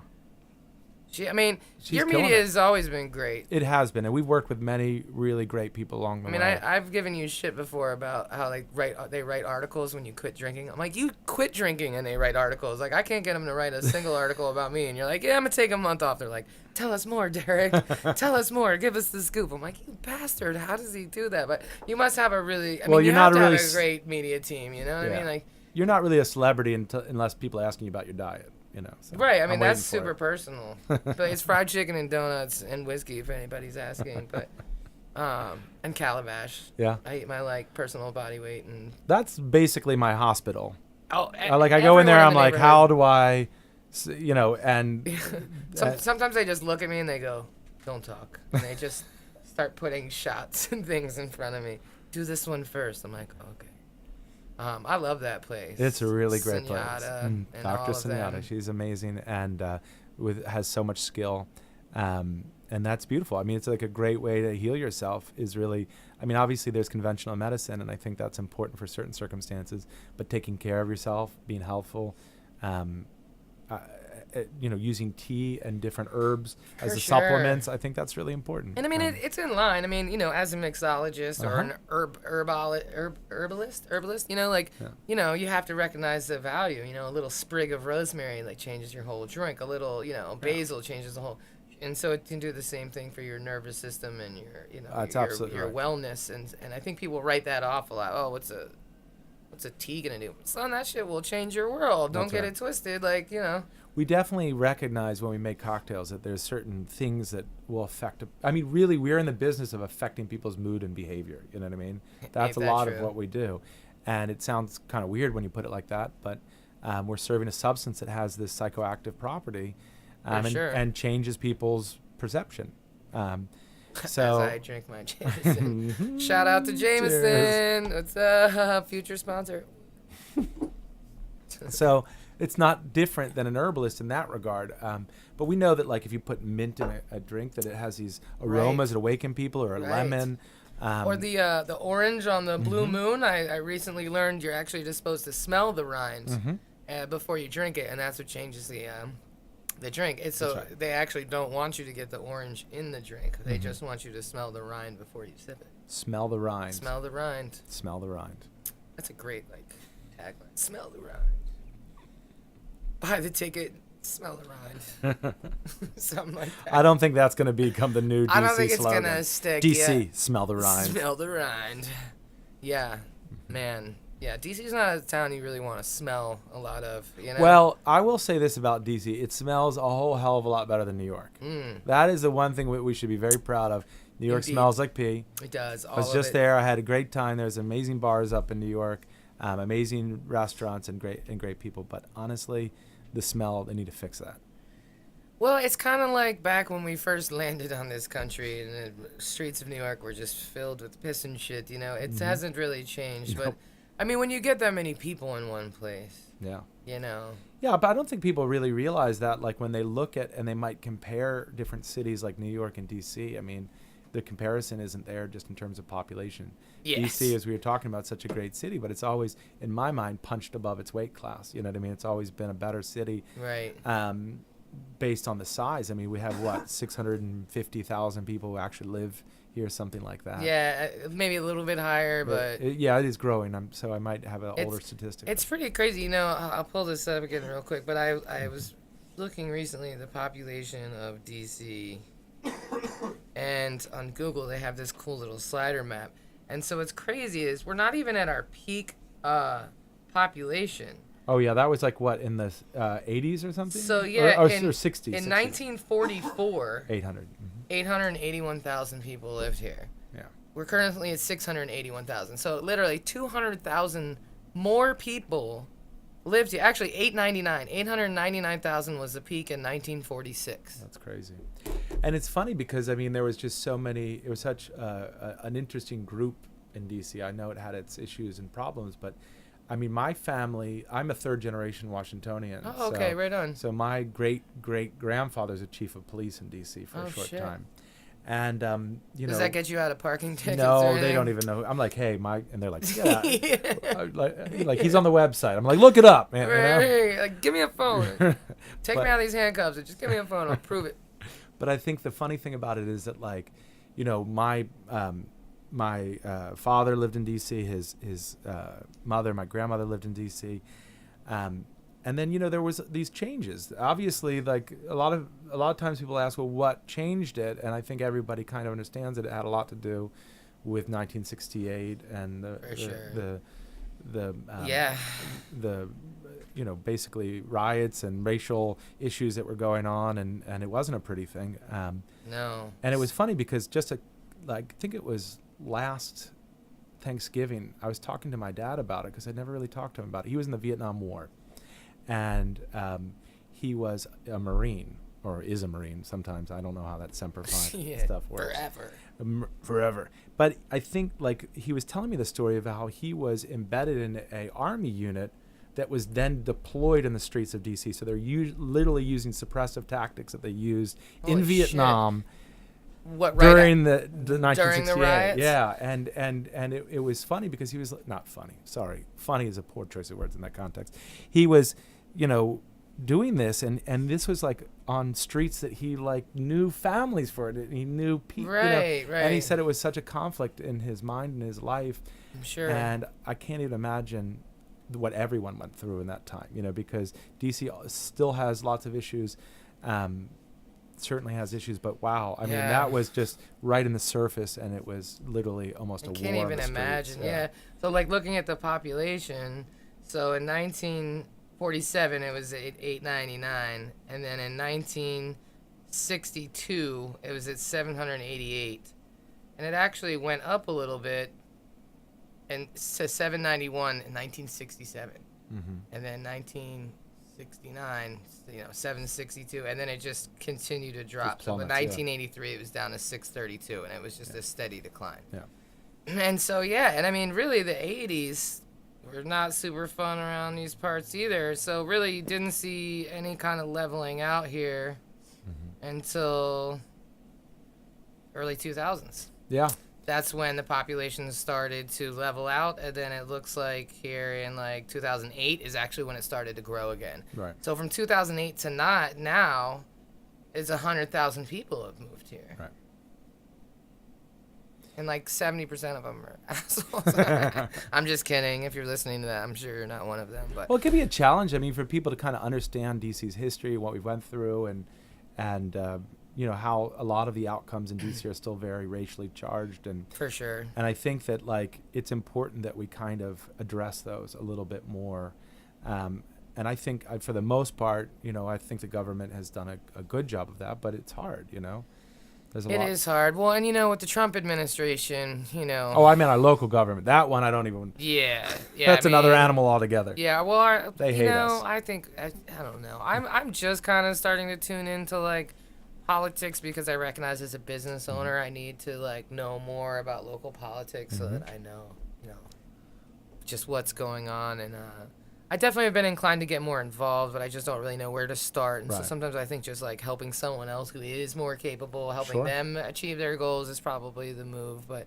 She's killing your media it. has always been great. It has been, and we've worked with many really great people along the way. I've given you shit before about how they write articles when you quit drinking. I'm like, you quit drinking and they write articles. Like, I can't get them to write a single article about me. And you're like, yeah, I'm gonna take a month off. They're like, tell us more, Derek. Tell us more. Give us the scoop. I'm like, you bastard. How does he do that? But you must have a really. You're have not to really have a great media team. You know what I mean? Like, you're not really a celebrity unless people are asking you about your diet. So right. I'm That's waiting for super it. personal. But it's fried chicken and donuts and whiskey if anybody's asking. But and Calabash. Yeah. I eat my personal body weight and. That's basically my hospital. Oh, I go in there. I'm like, how do I, and sometimes they just look at me and they go, "Don't talk," and they just start putting shots and things in front of me. Do this one first. I'm like, okay. I love that place. It's a really great Senyata place. and Dr. all of Senyata, them. she's amazing and has so much skill, and that's beautiful. I mean, it's like a great way to heal yourself. Obviously there's conventional medicine, and I think that's important for certain circumstances. But taking care of yourself, being helpful, using tea and different herbs as supplements, I think that's really important. And it's in line. As a mixologist or an herbalist, you have to recognize the value. A little sprig of rosemary changes your whole drink. A little, basil changes the whole. And so it can do the same thing for your nervous system and your absolutely right. wellness. And I think people write that off a lot. Oh, what's a tea gonna do? Son, that shit will change your world. Don't get it twisted. We definitely recognize when we make cocktails that there's certain things that will affect. Really, we're in the business of affecting people's mood and behavior. You know what I mean? That's a lot of what we do. And it sounds kind of weird when you put it like that, but we're serving a substance that has this psychoactive property and changes people's perception. As I drink my Jameson. Shout out to Jameson. It's a future sponsor. So it's not different than an herbalist in that regard. But we know that if you put mint in a drink, that it has these aromas that awaken people, or a lemon. Or the orange on the blue moon. I recently learned you're actually just supposed to smell the rind before you drink it, and that's what changes the drink. They actually don't want you to get the orange in the drink. They just want you to smell the rind before you sip it. Smell the rind. Smell the rind. Smell the rind. That's a great tagline. Smell the rind. Buy the ticket. Smell the rind. Something like that. I don't think that's going to become the new DC slogan. I don't think it's going to stick. DC, smell the rind. Smell the rind. Yeah, man. Yeah, DC's not a town you really want to smell a lot of, Well, I will say this about DC. It smells a whole hell of a lot better than New York. That is the one thing we should be very proud of. New York smells like pee. It does. I was just there. I had a great time. There's amazing bars up in New York, amazing restaurants and great people. But honestly, the smell, they need to fix that. Well, it's kind of like back when we first landed on this country, and the streets of New York were just filled with piss and shit. It Mm-hmm. hasn't really changed. But Nope. I mean, when you get that many people in one place, Yeah. you know. Yeah, but I don't think people really realize that, like, when they look at and they might compare different cities like New York and DC. I mean, the comparison isn't there just in terms of population. Yes. DC, as we were talking about, such a great city, but it's always, in my mind, punched above its weight class. You know what I mean? It's always been a better city. Right. Based on the size. I mean, we have, what, 650,000 people who actually live here, something like that. Yeah, maybe a little bit higher, but Yeah, it is growing. So I might have an It's- older statistic. it's pretty crazy. You know, I'll pull this up again real quick. But I was looking recently at the population of DC, and on Google they have this cool little slider map. And so what's crazy is we're not even at our peak population. Oh yeah, that was like what, in the 80s or something? So yeah, or in 60s. in 1944, 800. 881,000 people lived here. Yeah. We're currently at 681,000. So literally 200,000 more people lived here. Actually, 899,000 was the peak in 1946. That's crazy. And it's funny because, I mean, there was just so many. It was such an interesting group in DC. I know it had its issues and problems, but I mean, my family, I'm a third generation Washingtonian. Oh, okay, right on. So my great-great-grandfather's a chief of police in DC for a short shit. time. And, Does that get you out of parking tickets? or no, they anything? don't even know. I'm like, hey, and they're like, yeah. like, he's on the website. I'm like, look it up, man. Right, like, give me a phone. Take But- me out of these handcuffs. Or just give me a phone. I'll prove it. But I think the funny thing about it is that, like, you know, my father lived in D.C. His mother, my grandmother, lived in D.C. And then, you know, there was these changes. Obviously, like a lot of times people ask, well, what changed it? And I think everybody kind of understands that it had a lot to do with 1968 and the you know, basically riots and racial issues that were going on, and it wasn't a pretty thing. No. And it was funny because I think it was last Thanksgiving, I was talking to my dad about it because I'd never really talked to him about it. He was in the Vietnam War, and he was a Marine, or is a Marine sometimes. I don't know how that Semper Fi stuff works. Forever. But I think, like, he was telling me the story of how he was embedded in a army unit that was then deployed in the streets of D.C. So they're literally using suppressive tactics that they used in Holy Vietnam What, right during the 1968. during the riots? Yeah, and it was funny because he was not funny. Sorry, funny is a poor choice of words in that context. He was, you know, doing this, and this was like on streets that he like knew families for it. And he knew people, Right, you know, right. And he said it was such a conflict in his mind and his life. I'm sure. And I can't even imagine what everyone went through in that time, you know, because DC still has lots of issues, certainly has issues, but wow, I mean, that was just right in the surface, and it was literally almost a war. I can't even imagine. Yeah. So, like, looking at the population, so in 1947 it was at 899, and then in 1962 it was at 788, and it actually went up a little bit and to 791 in 1967, and then 1969, you know, 762, and then it just continued to drop. So in 1983 it was down to 632, and it was just a steady decline. Yeah. And so and I mean, really the 80s were not super fun around these parts either. So really you didn't see any kind of leveling out here until early 2000s. Yeah. That's when the population started to level out, and then it looks like here in like 2008 is actually when it started to grow again. Right. So from 2008 to now, it's 100,000 people have moved here. Right. And like 70% of them are assholes. I'm just kidding. If you're listening to that, I'm sure you're not one of them. But Well, it could be a challenge. I mean, for people to kind of understand DC's history, what we went through, and you know, how a lot of the outcomes in DC are still very racially charged, and for sure. And I think that, like, it's important that we kind of address those a little bit more. And I think, for the most part, you know, I think the government has done a good job of that, but it's hard, you know. There's a It lot. is hard. Well, and with the Trump administration, Oh, I mean our local government. That one I don't even. yeah, That's I another mean, animal altogether. Yeah, well, They hate us. I think I don't know. I'm just kind of starting to tune into like politics because I recognize as a business owner I need to like know more about local politics so that I know, just what's going on. And I definitely have been inclined to get more involved, but I just don't really know where to start. And so Right. sometimes I think just like helping someone else who is more capable, helping Sure. them achieve their goals is probably the move. But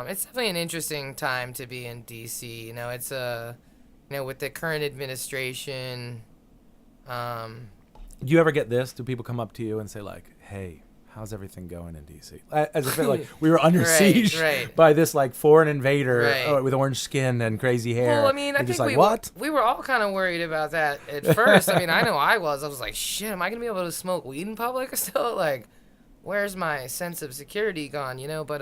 it's definitely an interesting time to be in DC. It's with the current administration. Do you ever get this? Do people come up to you and say like, "Hey, how's everything going in DC?" As if like we were under Right, siege right. by this like foreign invader Right. with orange skin and crazy hair. Well, I mean, I You're just think like, what? we were all kind of worried about that at first. I mean, I know I was. I was like, shit, am I gonna be able to smoke weed in public still? Like, where's my sense of security gone? But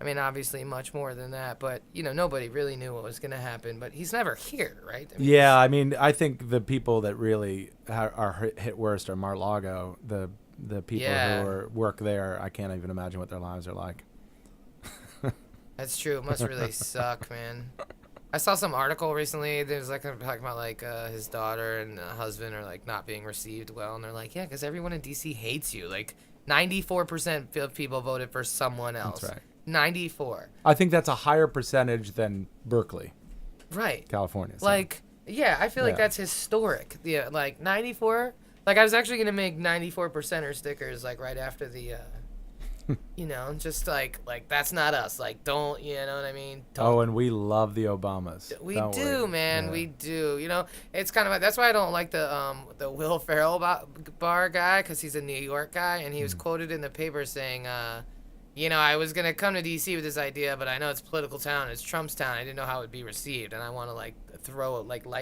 I mean, obviously much more than that. But nobody really knew what was gonna happen. But he's never here, right? I mean, Yeah, I mean, I think the people that really are hit worst are Mar-a-Lago. The people who work there, I can't even imagine what their lives are like. That's true. It must really suck, man. I saw some article recently. There was like talking about like his daughter and husband are like not being received well, and they're like, yeah, because everyone in DC hates you. Like 94% of people voted for someone else. That's right. 94. I think that's a higher percentage than Berkeley, Right. California. So. Like, yeah, I feel like Yeah. that's historic. Yeah, like 94. Like I was actually gonna make 94%er stickers like right after the. Just like that's not us. Like, don't, you know what I mean? Don't. Oh, and we love the Obamas. We don't do, man. Yeah. We do. It's kind of like that's why I don't like the Will Ferrell bar guy because he's a New York guy and he was quoted in the paper saying, I was gonna come to D.C. with this idea, but I know it's a political town. It's Trump's town. I didn't know how it would be received, and I want to light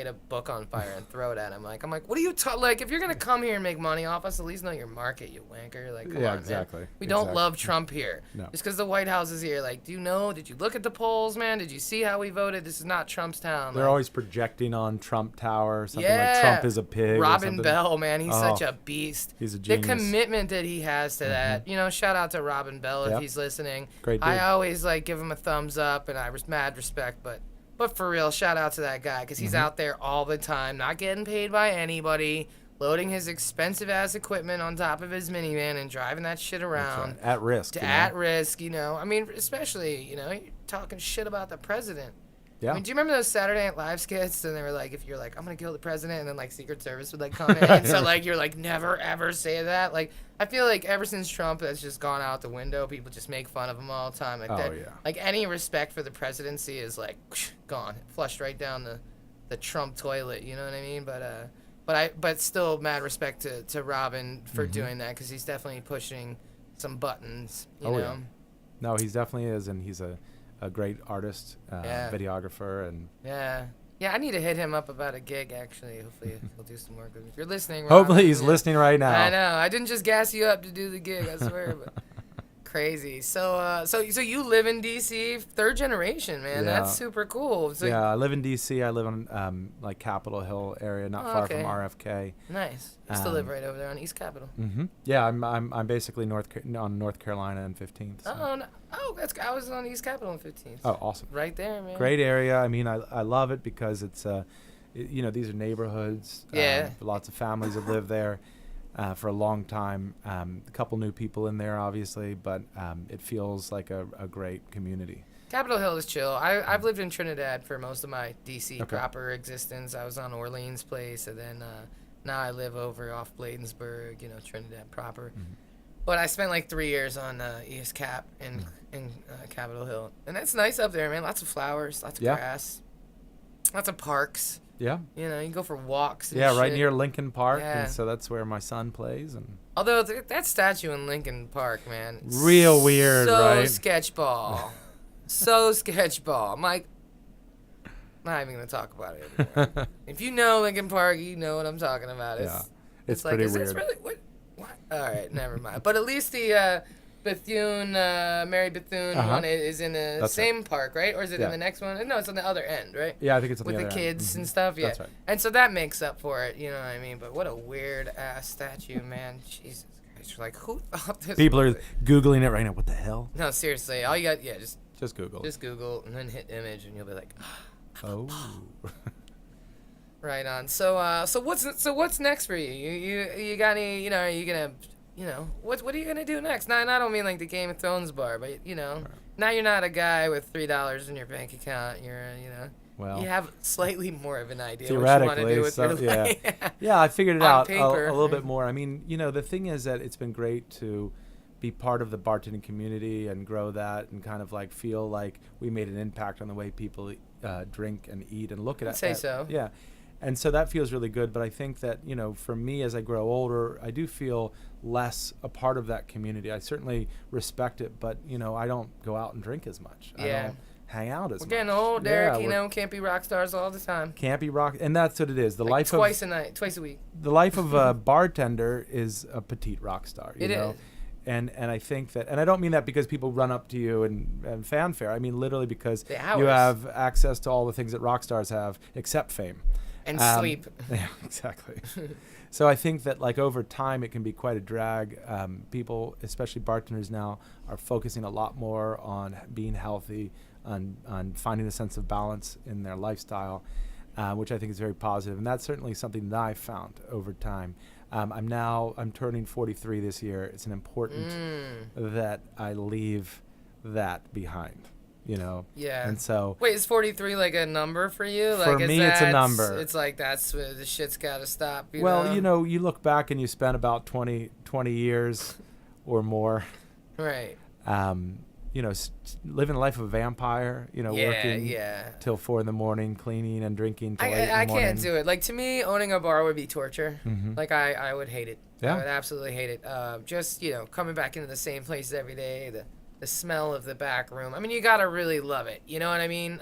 a book on fire and throw it at him. I'm like, what are you like? If you're gonna come here and make money off us, at least know your market, you wanker. Like, come Yeah, on, exactly. man. We don't love Trump here. No. Just because the White House is here. Like, do you know? Did you look at the polls, man? Did you see how we voted? This is not Trump's town. They're Like, always projecting on Trump Tower, something yeah. like Trump is a pig. or Robin something. Bell, man, he's Oh, such a beast. he's a The genius. commitment that he has to that, shout out to Robin Bell if Yep. he's listening. Great dude. I always give him a thumbs up, and I was mad respect, but for real, shout out to that guy because he's out there all the time, not getting paid by anybody, loading his expensive ass equipment on top of his minivan and driving that shit around. Right. At risk. At risk, I mean, especially, you're talking shit about the president. Yeah. I mean, do you remember those Saturday Night Live skits? And they were like, if you're like, I'm going to kill the president, and then like Secret Service would come in. And so you're like, never ever say that. Like, I feel like ever since Trump has just gone out the window, people just make fun of him all the time. Like Oh, yeah. Like any respect for the presidency is like gone, flushed right down the Trump toilet. You know what I mean? But still mad respect to Robin for doing that because he's definitely pushing some buttons. You know? Yeah. No, he definitely is, and he's a great artist, videographer, and Yeah, I need to hit him up about a gig. Actually, hopefully he'll do some work with me. If you're listening, hopefully Robin, he's listening right now. I know. I didn't just gas you up to do the gig. I swear. But crazy. So you live in DC, third generation, man. Yeah. That's super cool. So Yeah, I live in DC. I live on like Capitol Hill area, not far from okay. RFK. Nice. I used to live right over there on East Capitol. Yeah, I'm basically on North Carolina and 15th. So. Oh, no. I was on East Capitol on 15th. Oh, awesome. Right there, man. Great area. I mean, I love it because it's these are neighborhoods. Yeah. Lots of families that live there for a long time. A couple new people in there, obviously, but it feels like a great community. Capitol Hill is chill. I've lived in Trinidad for most of my DC Okay. proper existence. I was on Orleans Place, and then now I live over off Bladensburg, Trinidad proper. But I spent like 3 years on East Cap in Capitol Hill, and that's nice up there, man. Lots of flowers, lots of grass, lots of parks. Yeah. You can go for walks. And Yeah, right shit. near Lincoln Park, Yeah. and so that's where my son plays. And Although that statue in Lincoln Park, man, real weird, so right? sketchball, so sketchball. I'm like, not even gonna talk about it anymore. If you know Lincoln Park, you know what I'm talking about. It's like, pretty is weird. this really what? All right, never mind. But at least the Bethune, Mary Bethune one is in the That's same park, right? Or is it Yeah. in the next one? No, it's on the other end, right? Yeah, I think it's on With the the other kids end. and stuff, yeah. That's right. And so that makes up for it, you know what I mean? But what a weird ass statue, man. Jesus picture. Like, who thought this? People was are Googling it right now. What the hell? No, seriously. All you got, Just Google. just Google and then hit image, and you'll be like, Oh. right on. So what's next for you? You got any? Are you gonna, what are you gonna do next? Now, and I don't mean like the Game of Thrones bar, but now you're not a guy with $3 in your bank account. You're, Well, you have slightly more of an idea theoretically, what you want to do with your life. Yeah, I figured it On out a paper. little bit more. I mean, the thing is that it's been great to be part of the bartending community and grow that and kind of like feel like we made an impact on the way people drink and eat and look at it. I'd say so. Yeah. And so that feels really good. But I think that, for me, as I grow older, I do feel less a part of that community. I certainly respect it, but, I don't go out and drink as much. Yeah. I don't hang out as much. We're getting old, Derek. Yeah, Can't be rock stars all the time. can't be rock. And that's what it is. The Like life twice a week. the life of a bartender is a petite rock star. You It know? is. And I think that, and I don't mean that because people run up to you and fanfare. I mean literally because The hours. you have access to all the things that rock stars have, except fame. And sleep. Yeah, exactly. So I think that like over time it can be quite a drag. People, especially bartenders now, are focusing a lot more on being healthy, on finding a sense of balance in their lifestyle, which I think is very positive. And that's certainly something that I've found over time. I'm turning 43 this year. It's an important that I leave that behind, Yeah. And so Wait, is 43 like a number for you? For Like, me, it's a number. It's like that's where the shit's got to stop. well, you look back and you spent about 20 years or more, Right. living the life of a vampire, working till 4 a.m, cleaning and drinking till 8 in the I morning. can't do it. Like, to me, owning a bar would be torture. Mhm. Like, I would hate it. Yeah. I would absolutely hate it. Just, coming back into the same place every day, the smell of the back room. I mean, you got to really love it. You know what I mean?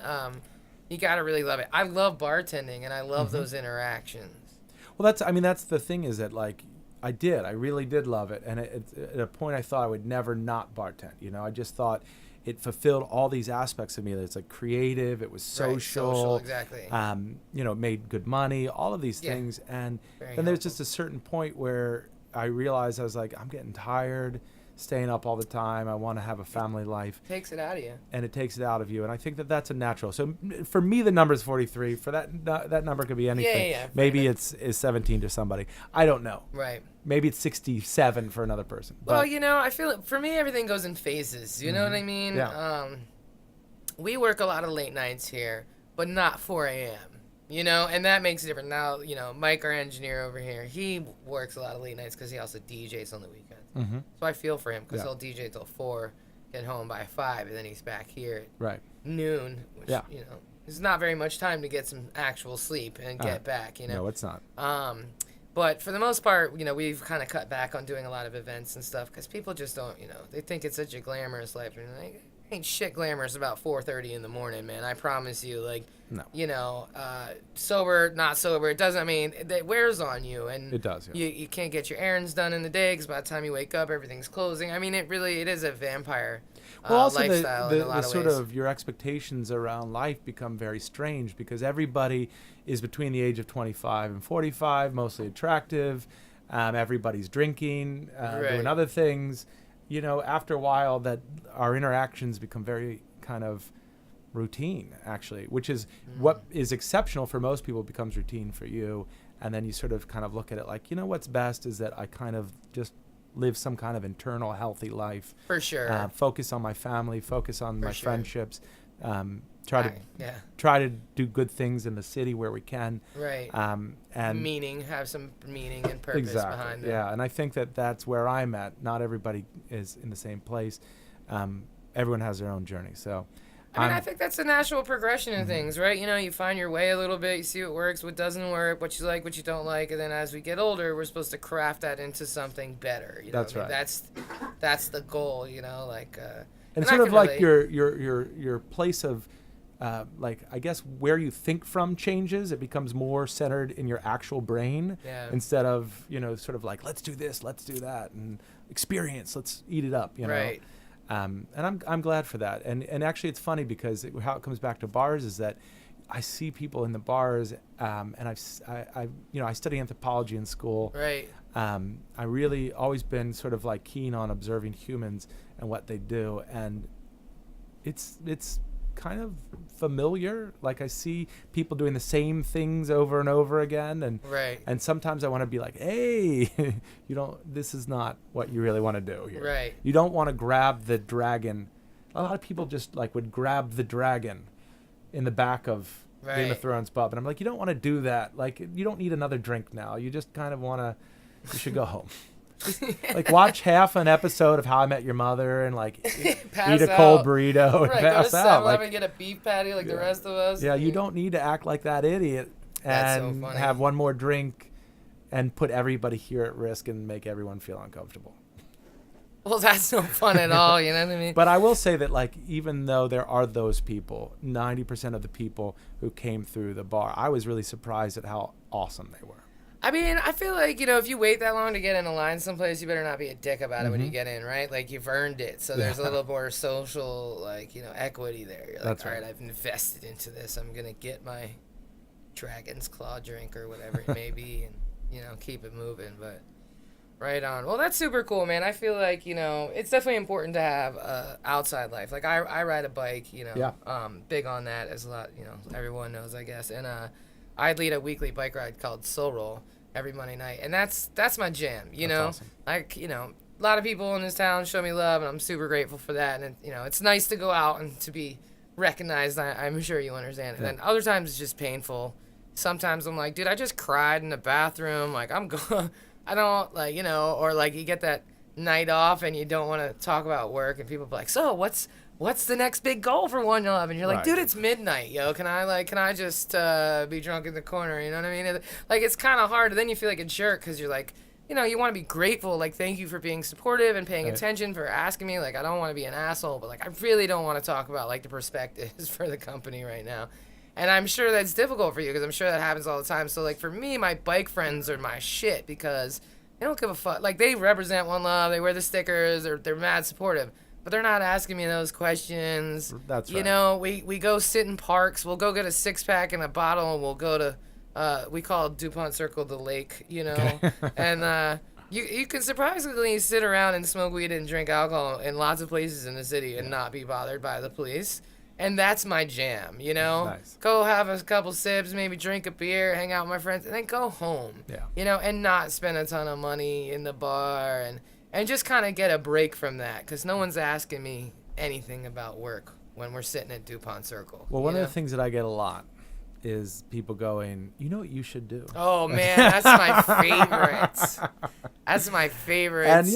You got to really love it. I love bartending, and I love those interactions. Well, that's the thing is that, like, I really did love it. And at a point I thought I would never not bartend. I just thought it fulfilled all these aspects of me. That it's like creative, it was social, Right, social, exactly. It made good money, all of these things. And Very then there's helpful. just a certain point where I realized I was like, I'm getting tired, staying up all the time. I want to have a family life. Takes it out of you. And it takes it out of you. And I think that that's a natural. So for me, the number is 43. For that number could be anything. Yeah. Maybe it's 17 to somebody. I don't know. Right. Maybe it's 67 for another person. Well, But I feel it, for me, everything goes in phases. You know what I mean? Yeah. We work a lot of late nights here, but not 4 a.m. And that makes it different. Now, Mike, our engineer over here, he works a lot of late nights because he also DJs on the weekends. Mhm. So I feel for him because Yeah. he'll DJ till 4, get home by 5, and then he's back here right. at noon, which, Yeah. is not very much time to get some actual sleep and get back, No, it's not. But for the most part, we've kind of cut back on doing a lot of events and stuff because people just don't, they think it's such a glamorous life. And like, ain't shit glamorous about 4:30 in the morning, man. I promise you. Like, No. sober, not sober, it doesn't. I mean, it wears on you, and It does, yeah. You can't get your errands done in the day because by the time you wake up, everything's closing. I mean, it is a vampire Well, also lifestyle in a lot the of sort ways. of your expectations around life become very strange because everybody is between the age of 25 and 45, mostly attractive. Everybody's drinking, Right. doing other things. After a while, that our interactions become very kind of routine, actually, which is what is exceptional for most people becomes routine for you. And then you sort of kind of look at it like, what's best is that I kind of just live some kind of internal healthy life. For sure. Focus on my family, focus on my sure. friendships, try to do good things in the city where we can. Right. And have some meaning and purpose exactly, behind it. yeah. And I think that that's where I'm at. Not everybody is in the same place. Everyone has their own journey. So, I think that's the natural progression of things, right? You find your way a little bit, you see what works, what doesn't work, what you like, what you don't like, and then as we get older, we're supposed to craft that into something better. That's I mean, right. That's the goal, and I sort of can like relate. your place of like I guess where you think from changes. It becomes more centered in your actual brain instead of sort of like let's do this, let's do that, and experience. Let's eat it up. Right. And I'm glad for that. And actually, it's funny because how it comes back to bars is that I see people in the bars, and I study anthropology in school. Right. I really always been sort of like keen on observing humans and what they do, and it's kind of familiar. Like I see people doing the same things over and over again, and Right. and sometimes I want to be like, hey, this is not what you really want to do here. Right. You don't want to grab the dragon. A lot of people just like would grab the dragon in the back of Game of Right. Thrones pub, and I'm like, you don't want to do that. Like, you don't need another drink now. You just kind of want to. You should go home. Just, like, watch half an episode of How I Met Your Mother and like Pass eat a cold out. burrito and Right, go to pass out. 7-Eleven Like, and get a beef patty like the Yeah. rest of us. yeah, you don't need to act like that idiot That's so and funny. have one more drink and put everybody here at risk and make everyone feel uncomfortable. Well, that's no fun at all. You know what I mean? But I will say that, like, even though there are those people, 90% of the people who came through the bar, I was really surprised at how awesome they were. I mean, I feel like, if you wait that long to get in a line someplace, you better not be a dick about it when you get in, right? Like, you've earned it. So there's a little more social, like, equity there. You're like, That's all right. right, I've invested into this. I'm going to get my Dragon's Claw drink or whatever it may be and, keep it moving. But right on. Well, that's super cool, man. I feel like, it's definitely important to have outside life. Like, I ride a bike, Yeah. big on that, as a lot, everyone knows, I guess. And I lead a weekly bike ride called Soul Roll every Monday night, and that's my jam. That's awesome. Like, a lot of people in this town show me love, and I'm super grateful for that. And it's nice to go out and to be recognized. I'm sure you understand. And then other times it's just painful. Sometimes I'm like, dude, I just cried in the bathroom. Like, I'm going. I don't like, or like you get that night off and you don't want to talk about work, and people be like, so what's the next big goal for 111? You're like, Right. dude, it's midnight, yo. Can I just be drunk in the corner? You know what I mean? Like, it's kind of hard. And then you feel like a jerk because you're like, you want to be grateful. Like, thank you for being supportive and paying Right. attention, for asking me. Like, I don't want to be an asshole, but like, I really don't want to talk about like the perspectives for the company right now. And I'm sure that's difficult for you because I'm sure that happens all the time. So, like, for me, my bike friends are my shit because they don't give a fuck. Like, they represent One Love. They wear the stickers. They're mad supportive. But they're not asking me those questions. That's right. We go sit in parks. We'll go get a 6-pack and a bottle, and we'll go to, we call DuPont Circle the lake, And you can surprisingly sit around and smoke weed and drink alcohol in lots of places in the city and not be bothered by the police. And that's my jam, Nice. Go have a couple sips, maybe drink a beer, hang out with my friends, and then go home. Yeah. And not spend a ton of money in the bar and just kind of get a break from that, because no one's asking me anything about work when we're sitting at DuPont Circle. Well, one of the things that I get a lot is people going, you know what you should do? Oh, man, that's my favorite. That's my favorite. And,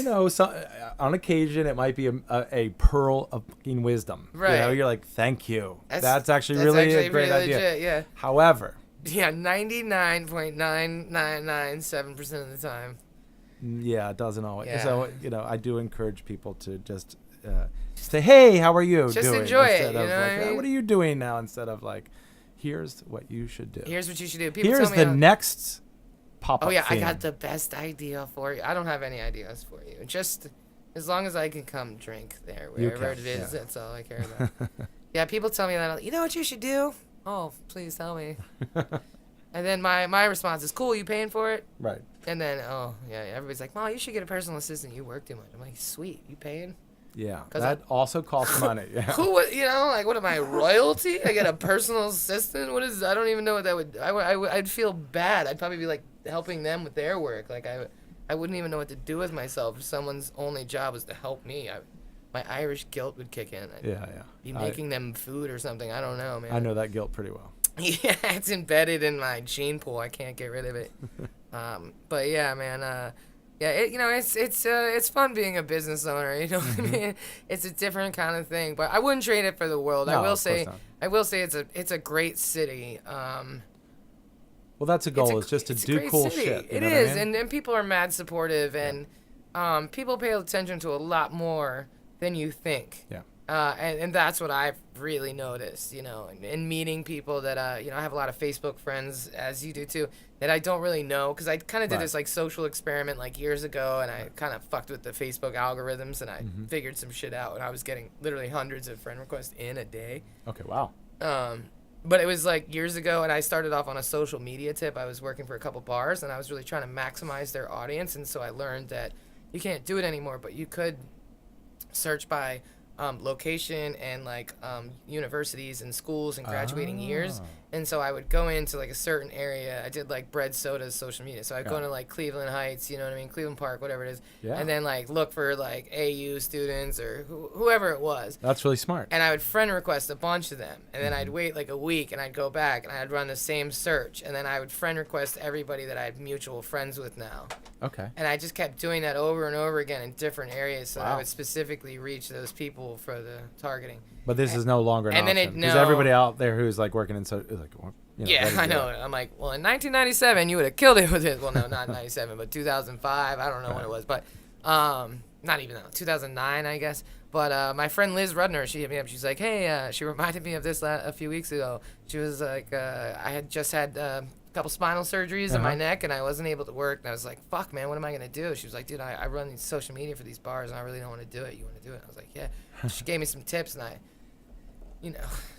on occasion, it might be a pearl of fucking wisdom. Right. You're like, thank you. That's actually really a great idea. Legit, yeah. However. Yeah, 99.9997% of the time. Yeah, it doesn't always. Yeah. So, I do encourage people to just say, hey, how are you Just doing? enjoy it, Instead of what I mean? what are you doing now? Instead of like, here's what you should do. Here's what you should do. People Here's tell me the next pop-up Oh, yeah, theme. I got the best idea for you. I don't have any ideas for you. Just as long as I can come drink there, You wherever it can, is, yeah. that's all I care about. Yeah, people tell me that. You know what you should do? Oh, please tell me. And then my response is, cool, you paying for it? Right. And then, everybody's like, Mom, you should get a personal assistant. You work too much. I'm like, sweet, you paying? Yeah. 'Cause That also costs money. Yeah. Who would, like, what am I, royalty? I get a personal assistant? What is, I don't even know what that would, I'd feel bad. I'd probably be, like, helping them with their work. Like, I wouldn't even know what to do with myself if someone's only job was to help me. My Irish guilt would kick in. I'd Yeah. be making them food or something. I don't know, man. I know that guilt pretty well. Yeah, it's embedded in my gene pool. I can't get rid of it. But yeah, man. It's fun being a business owner. You know what I mean? It's a different kind of thing. But I wouldn't trade it for the world. No, I will of say, course it's a great city. Well, that's a goal. Is just to it's a do great cool city. shit. It know what I is, mean? and people are mad supportive, and people pay attention to a lot more than you think. Yeah. And that's what I've really noticed, in meeting people that, I have a lot of Facebook friends, as you do too, that I don't really know, because I kind of did Right. this, like, social experiment, like, years ago, and I kind of fucked with the Facebook algorithms, and I figured some shit out, and I was getting literally hundreds of friend requests in a day. Okay. Wow. But it was like years ago, and I started off on a social media tip. I was working for a couple bars, and I was really trying to maximize their audience, and so I learned that you can't do it anymore, but you could search by location and like universities and schools and graduating years. And so I would go into like a certain area. I did like Bread Soda's social media. So I'd go into like Cleveland Heights, you know what I mean? Cleveland Park, whatever it is. Yeah. And then like look for like AU students or whoever it was. That's really smart. And I would friend request a bunch of them. And then I'd wait like a week and I'd go back and I'd run the same search. And then I would friend request everybody that I had mutual friends with now. Okay. And I just kept doing that over and over again in different areas. So I Wow. would specifically reach those people for the targeting. But this is no longer an and then option. it- Because no. everybody out there who's like working in so like Yeah, ready to I do know. it. I'm like, well, in 1997, you would have killed it with it. Well, no, not 97, but 2005. I don't know when it was, but not even 2009, I guess. But my friend Liz Rudner, she hit me up. She's like, hey, she reminded me of this a few weeks ago. She was like, I had just had a couple spinal surgeries in my neck, and I wasn't able to work. And I was like, fuck, man, what am I going to do? She was like, dude, I run these social media for these bars, and I really don't want to do it. You want to do it? I was like, yeah. She gave me some tips, and I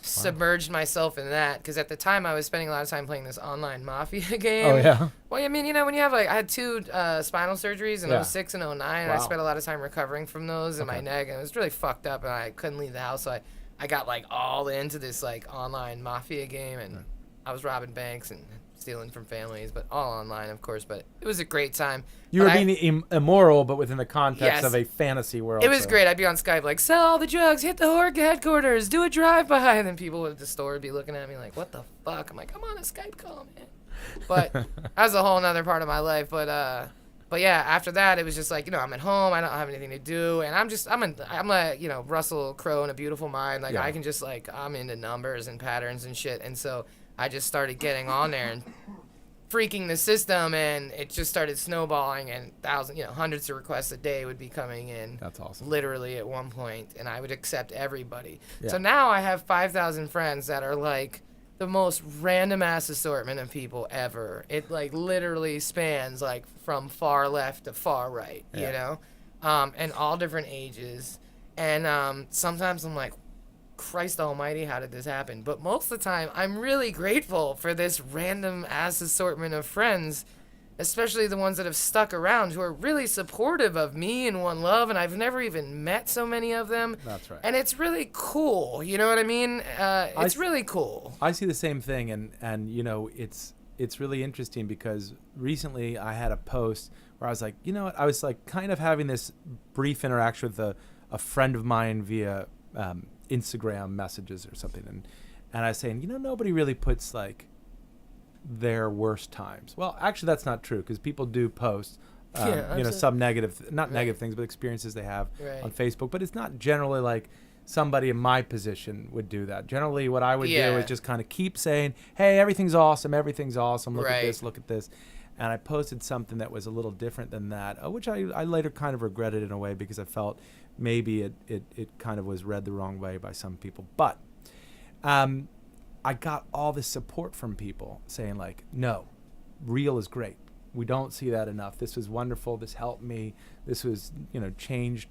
submerged myself in that, because at the time I was spending a lot of time playing this online mafia game. Oh, yeah? Well, I mean, when you have like, I had 2 spinal surgeries in Yeah. 06 and 09, and I Wow. spent a lot of time recovering from those in my neck, and it was really fucked up, and I couldn't leave the house, so I got like all into this like online mafia game, and I was robbing banks and stealing from families, but all online, of course, but it was a great time. You But were being immoral, but within the context Yes. of a fantasy world. It was so- great. I'd be on Skype like, sell all the drugs, hit the Horde headquarters, do a drive-by. And then people at the store would be looking at me like, what the fuck? I'm like, I'm on a Skype call, man. But that was a whole nother part of my life. But yeah, after that, it was just like, I'm at home. I don't have anything to do. And I'm a Russell Crowe in a beautiful mind. Like, Yeah. I can just like, I'm into numbers and patterns and shit. And so I just started getting on there and freaking the system, and it just started snowballing, and hundreds of requests a day would be coming in. That's awesome. Literally at one point, and I would accept everybody. Yeah. So now I have 5,000 friends that are like the most random ass assortment of people ever. It like literally spans like from far left to far right, and all different ages. And sometimes I'm like, Christ almighty, how did this happen? But most of the time, I'm really grateful for this random ass assortment of friends, especially the ones that have stuck around, who are really supportive of me and One Love, and I've never even met so many of them. That's right. And it's really cool, you know what I mean? It's really cool. I see the same thing, and it's really interesting because recently I had a post where I was like, you know what? I was like kind of having this brief interaction with a friend of mine via Instagram messages or something, and I was saying, nobody really puts like their worst times. Well, actually, that's not true, because people do post some negative, not negative things, but experiences they have on Facebook. But it's not generally like somebody in my position would do that. Generally, what I would do is just kind of keep saying, hey, everything's awesome, look at this. And I posted something that was a little different than that, which I later kind of regretted in a way, because I felt maybe it kind of was read the wrong way by some people. But I got all this support from people saying like, no, real is great. We don't see that enough. This was wonderful. This helped me. This was, changed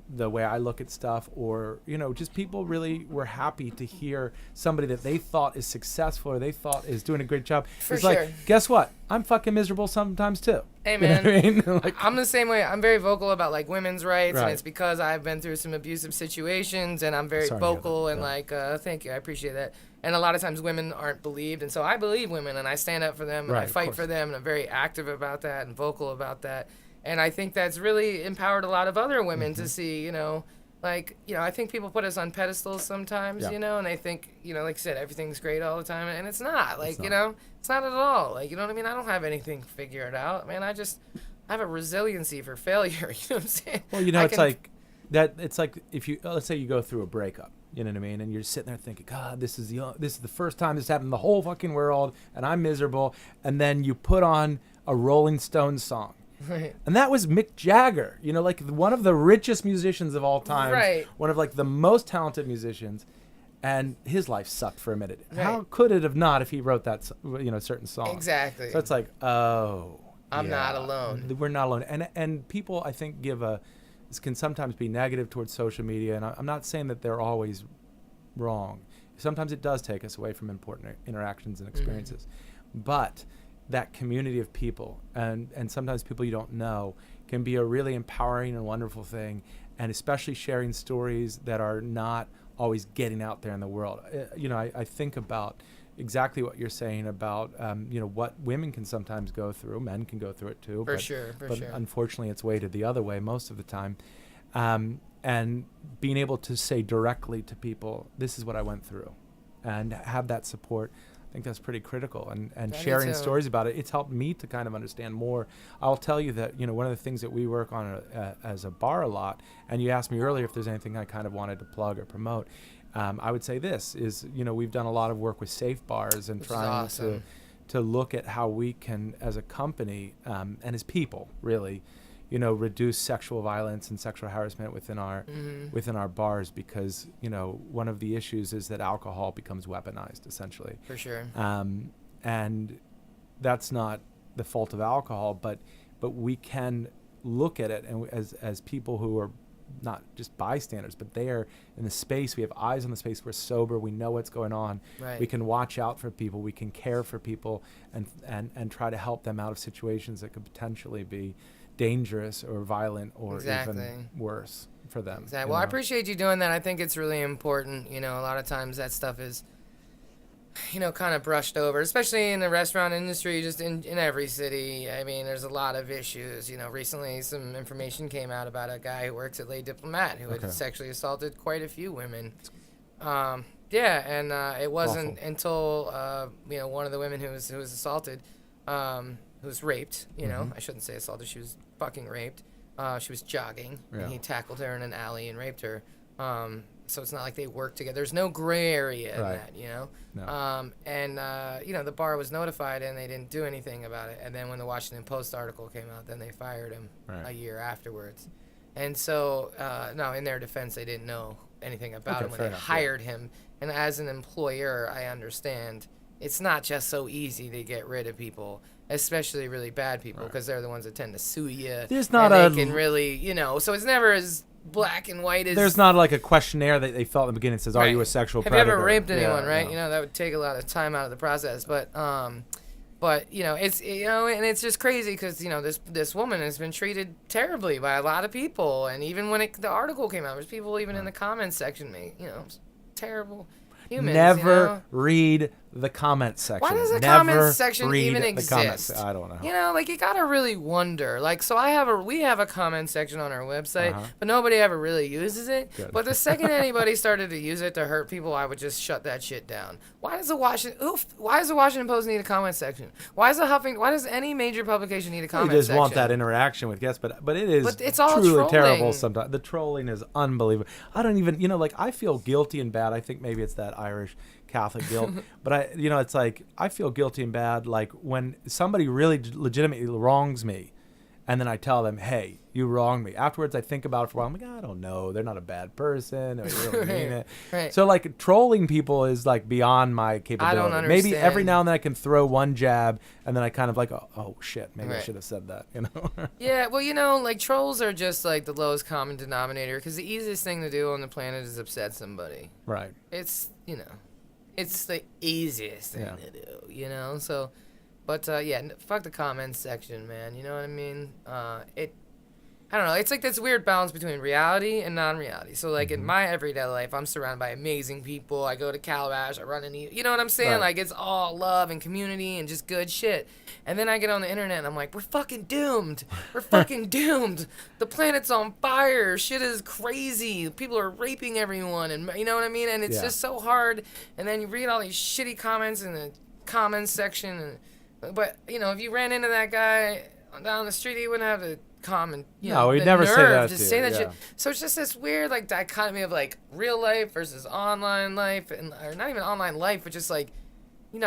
the way I look at stuff. Or, just people really were happy to hear somebody that they thought is successful or they thought is doing a great job. For it's sure. like, guess what? I'm fucking miserable sometimes too. Hey, You know man. what I mean? Like, I'm the same way. I'm very vocal about like women's rights, Right. and it's because I've been through some abusive situations, and I'm very Sorry to hear vocal that. and Yeah. like, thank you, I appreciate that. And a lot of times women aren't believed, and so I believe women, and I stand up for them, and Right, I of fight course. for them, and I'm very active about that and vocal about that. And I think that's really empowered a lot of other women Mm-hmm. to see, I think people put us on pedestals sometimes, Yeah. and they think, like I said, everything's great all the time, and it's not. Like, not. it's not at all. Like, you know what I mean? I don't have anything figured out, man. I have a resiliency for failure. You know what I'm saying? Well, it's like that. It's like if you let's say you go through a breakup, you know what I mean, and you're sitting there thinking, God, this is the first time this happened in the whole fucking world, and I'm miserable. And then you put on a Rolling Stones song, Right. and that was Mick Jagger. Like one of the richest musicians of all time, Right. one of like the most talented musicians, and his life sucked for a minute. Right. How could it have not if he wrote that certain song? Exactly. So it's like, oh, I'm yeah, not alone. We're not alone. And people, I think, can sometimes be negative towards social media. And I'm not saying that they're always wrong. Sometimes it does take us away from important interactions and experiences. But that community of people, and sometimes people you don't know, can be a really empowering and wonderful thing, and especially sharing stories that are not always getting out there in the world. I think about exactly what you're saying about what women can sometimes go through. Men can go through it too. For but sure. Unfortunately, it's weighted the other way most of the time. And being able to say directly to people, this is what I went through, and have that support, I think that's pretty critical. And sharing stories about it, it's helped me to kind of understand more. I'll tell you that, one of the things that we work on as a bar a lot, and you asked me earlier if there's anything I kind of wanted to plug or promote, I would say this is, we've done a lot of work with safe bars and trying to look at how we can, as a company and as people, really, reduce sexual violence and sexual harassment within our bars, because one of the issues is that alcohol becomes weaponized, essentially. For sure. And that's not the fault of alcohol, but we can look at it and as people who are not just bystanders, but they are in the space. We have eyes on the space. We're sober. We know what's going on. Right. We can watch out for people. We can care for people and try to help them out of situations that could potentially be dangerous or violent or even worse for them. Exactly. Well, I appreciate you doing that. I think it's really important. A lot of times that stuff is, kind of brushed over, especially in the restaurant industry, just in every city. I mean, there's a lot of issues. Recently some information came out about a guy who works at Les Diplomat who had sexually assaulted quite a few women. It wasn't until, one of the women who was assaulted, who was raped, I shouldn't say assaulted, she was fucking raped. She was jogging, and he tackled her in an alley and raped her. So it's not like they work together. There's no gray area in that, No. The bar was notified, and they didn't do anything about it. And then when the Washington Post article came out, then they fired him a year afterwards. And so, in their defense, they didn't know anything about him when they hired him. And as an employer, I understand it's not just so easy to get rid of people, especially really bad people, because they're the ones that tend to sue you. There's not they can really, so it's never as black and white as... There's not like a questionnaire that they filled in the beginning that says, are you a sexual predator? Have you ever raped anyone, right? That would take a lot of time out of the process. But it's, and it's just crazy because, this woman has been treated terribly by a lot of people. And even when the article came out, there's people even in the comments section, terrible humans. Never read the comment section. Why does the comment section even exist? I don't know. You gotta really wonder. So we have a comment section on our website, but nobody ever really uses it. Good. But the second anybody started to use it to hurt people, I would just shut that shit down. Why does the Washington Post need a comment section? Why does any major publication need a comment section? You just want that interaction with guests, but it is it's all truly trolling. terrible sometimes. The trolling is unbelievable. I don't even, I feel guilty and bad. I think maybe it's that Irish Catholic guilt, but it's like I feel guilty and bad when somebody really legitimately wrongs me, and then I tell them, hey, you wronged me. Afterwards I think about it for a while. I'm like, I don't know, they're not a bad person, or you don't mean it. Right. So trolling people is beyond my capability. I don't understand. Maybe every now and then I can throw one jab, and then I kind of oh shit, maybe I should have said that. Yeah, well, trolls are just the lowest common denominator, because the easiest thing to do on the planet is upset somebody. Right. It's it's the easiest thing to do, So, but fuck the comments section, man. You know what I mean? I don't know. It's this weird balance between reality and non-reality. So, in my everyday life, I'm surrounded by amazing people. I go to Calabash. I run into, you know what I'm saying? Right. It's all love and community and just good shit. And then I get on the internet and I'm like, we're fucking doomed. We're fucking doomed. The planet's on fire. Shit is crazy. People are raping everyone. And you know what I mean? And it's just so hard. And then you read all these shitty comments in the comments section. But, if you ran into that guy down the street, he wouldn't have the common, no, we'd never say that to say that shit. So it's just this weird dichotomy of real life versus online life, or not even online life, but just I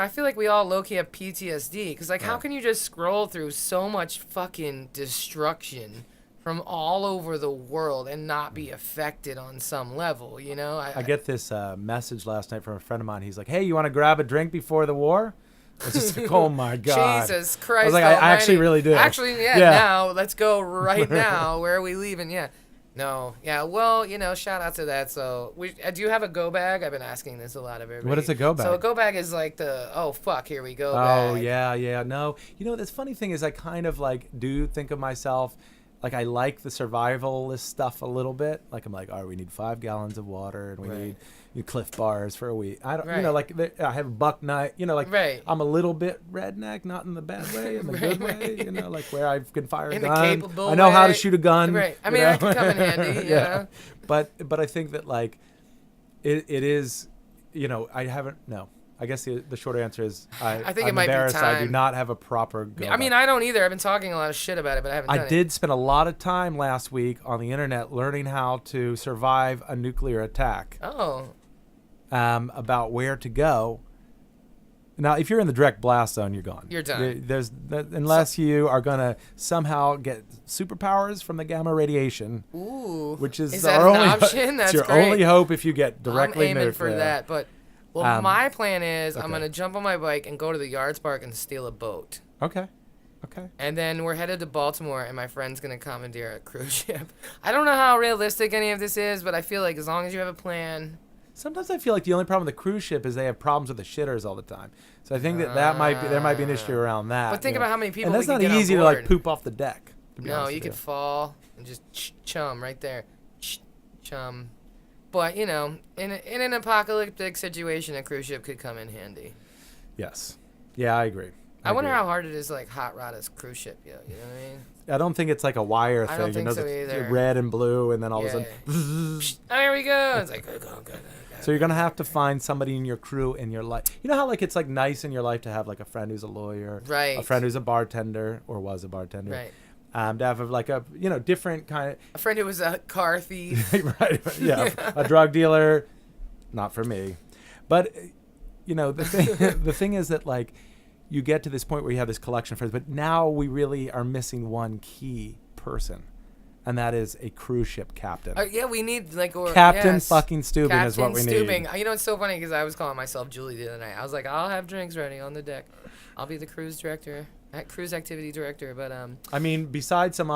feel like we all low-key have PTSD, because how can you just scroll through so much fucking destruction from all over the world and not be affected on some level, I get this message last night from a friend of mine. He's like, hey, you want to grab a drink before the war? It's just oh my God. Jesus Christ. I was like, I actually really do. Actually, now, let's go right now. Where are we leaving? Yeah. No. Yeah. Well, shout out to that. So, do you have a go bag? I've been asking this a lot of everybody. What is a go bag? So a go bag is like the oh fuck here we go Oh bag. yeah. No, the funny thing is I kind of like do think of myself like I like the survivalist stuff a little bit. Like I'm like, all right, we need 5 gallons of water and we need Cliff Bars for a week. I don't, like I have a buck night. Like I'm a little bit redneck, not in the bad way, in the good way. Like where I can fire a gun. I know how to shoot a gun. Right. I mean, that can come in handy. Yeah. But I think that like it is. I haven't. No. I guess the short answer is I think I'm it might embarrassed. be time. I do not have a proper go. I mean, I don't either. I've been talking a lot of shit about it, but I haven't done it. I did spend a lot of time last week on the internet learning how to survive a nuclear attack. Oh. About where to go. Now, if you're in the direct blast zone, you're gone. You're done. Unless you are going to somehow get superpowers from the gamma radiation. Ooh. Which is that our an only option? That's it's your great. only hope if you get directly I'm aiming nuked for there. that, but my plan is okay. I'm gonna jump on my bike and go to the Yards Park and steal a boat. Okay. And then we're headed to Baltimore, and my friend's gonna commandeer a cruise ship. I don't know how realistic any of this is, but I feel like as long as you have a plan. Sometimes I feel like the only problem with the cruise ship is they have problems with the shitters all the time. So I think there might be an issue around that. But think about how many people. And that's not get easy on to board. like poop off the deck. No, you could fall and just chum right there, chum. But in an apocalyptic situation, a cruise ship could come in handy. Yes. Yeah, I agree. I wonder how hard it is to like hot rod a cruise ship. You know what I mean? I don't think it's like a wire thing. I don't think so either. Red and blue, and then all of a sudden, oh, there we go. It's like go. So you're gonna have to find somebody in your crew in your life. You know how like it's like nice in your life to have like a friend who's a lawyer, right? A friend who's a bartender or was a bartender, right? To have like a different kind of a friend who was a car thief, right? Yeah, a drug dealer. Not for me, but the thing is that like. You get to this point where you have this collection of friends, but now we really are missing one key person, and that is a cruise ship captain. Yeah, we need Captain fucking Stubing is what we need. It's so funny because I was calling myself Julie the other night. I was like, I'll have drinks ready on the deck. I'll be the cruise activity director. But I mean, besides some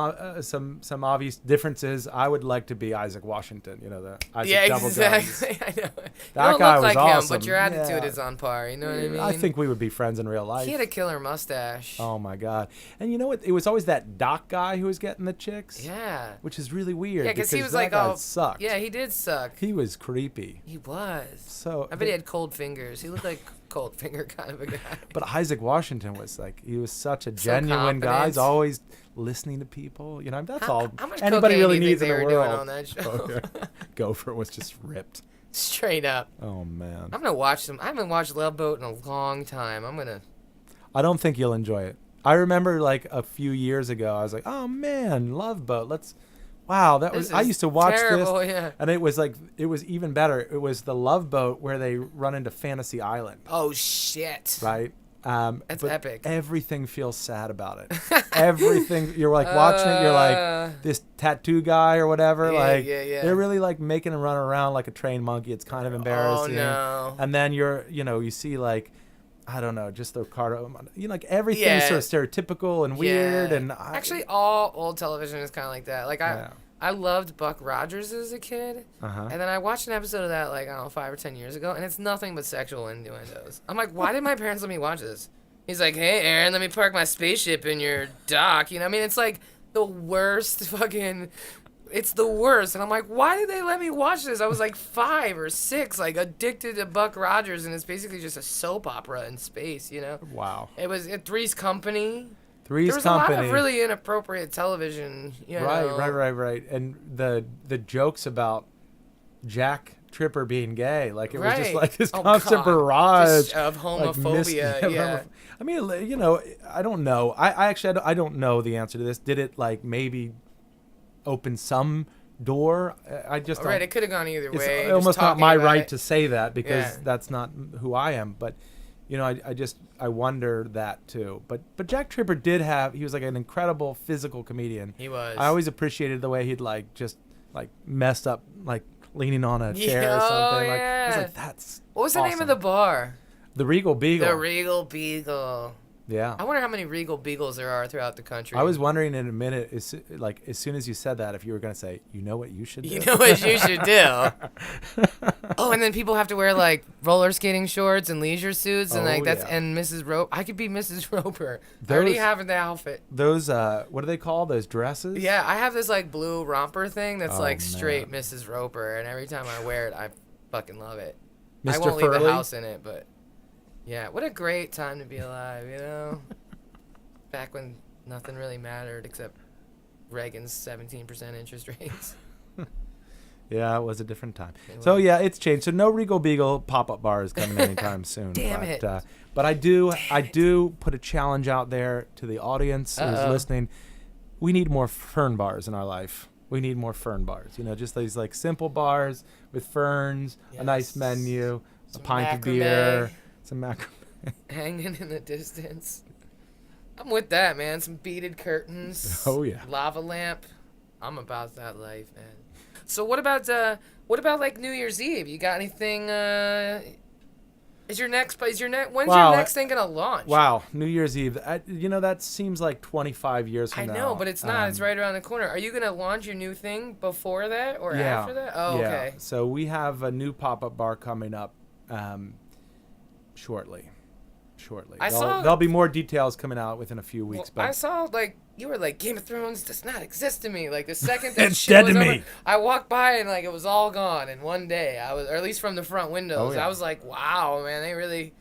obvious differences, I would like to be Isaac Washington. The Isaac Double exactly. Guns. I know. That you guy don't look was like awesome. him, but your attitude is on par. You know what I mean? I think we would be friends in real life. He had a killer mustache. Oh my god! And you know what? It was always that doc guy who was getting the chicks. Yeah. Which is really weird. Yeah, because he was that guy sucked. Yeah, he did suck. He was creepy. He was. So I bet he had cold fingers. He looked like cold finger kind of a guy. But Isaac Washington was like, he was such a genuine guy. He's always listening to people. That's all anybody really needs in the world. On that show? Gopher was just ripped. Straight up. Oh man. I'm gonna watch them. I haven't watched Love Boat in a long time. I don't think you'll enjoy it. I remember like a few years ago, I was like, oh man, Love Boat. Wow, I used to watch this, yeah. And it was even better. It was the Love Boat where they run into Fantasy Island. Oh shit! Right, that's but epic. Everything feels sad about it. Everything you're like watching it, you're like this tattoo guy or whatever. Yeah. They're really like making him run around like a trained monkey. It's kind of embarrassing. Oh no! And then you see like. I don't know, just the card. Like everything is sort of stereotypical and weird. And actually, all old television is kind of like that. Like I loved Buck Rogers as a kid, and then I watched an episode of that 5 or 10 years ago, and it's nothing but sexual innuendos. I'm like, why did my parents let me watch this? He's like, hey Aaron, let me park my spaceship in your dock. I mean, it's like the worst fucking. It's the worst. And I'm like, why did they let me watch this? I was like 5 or 6, like addicted to Buck Rogers, and it's basically just a soap opera in space, Wow. It was Three's Company. There was a lot of really inappropriate television, Right. And the jokes about Jack Tripper being gay, it was just like this constant barrage just of homophobia. I mean, I don't know. I don't know the answer to this. Did it maybe open some door? I just don't. It could have gone either way. It's almost not my right to say that because that's not who I am. But I wonder that too. But Jack Tripper he was like an incredible physical comedian. He was. I always appreciated the way he'd just messed up leaning on a chair or something. Yeah. I was like, that's what was the name of the bar? The Regal Beagle. The Regal Beagle. Yeah. I wonder how many Regal Beagles there are throughout the country. I was wondering in a minute, as soon as you said that, if you were going to say, you know what you should do? You know what you should do. Oh, and then people have to wear like roller skating shorts and leisure suits, and like that's and Mrs. Roper. I could be Mrs. Roper. I already have the outfit. Those what do they call those dresses? Yeah, I have this like blue romper thing that's like straight Mrs. Roper, and every time I wear it, I fucking love it. Mr. I won't Furley? leave the house in it, but yeah, what a great time to be alive, you know? Back when nothing really mattered except Reagan's 17% interest rates. Yeah, it was a different time. So yeah, it's changed. So no Regal Beagle pop-up bar is coming anytime soon. Damn it. But I do put a challenge out there to the audience who's listening. We need more fern bars in our life. We need more fern bars. You know, just these like simple bars with ferns, a nice menu, some pint of beer, some macrame hanging in the distance. I'm with that, man. Some beaded curtains. Oh yeah. Lava lamp. I'm about that life, man. So what about like New Year's Eve? You got anything? When's your next thing gonna launch? Wow, New Year's Eve. That seems like 25 years from now. I know, but it's not. It's right around the corner. Are you gonna launch your new thing before that or after that? Oh, yeah. Okay. So we have a new pop-up bar coming up shortly. There'll be more details coming out within a few weeks. Well, but I saw like you were like Game of Thrones does not exist to me. Like the second that it's shit dead was to over, me. I walked by and like it was all gone in one day. Or at least from the front windows. I was like, wow, man, they really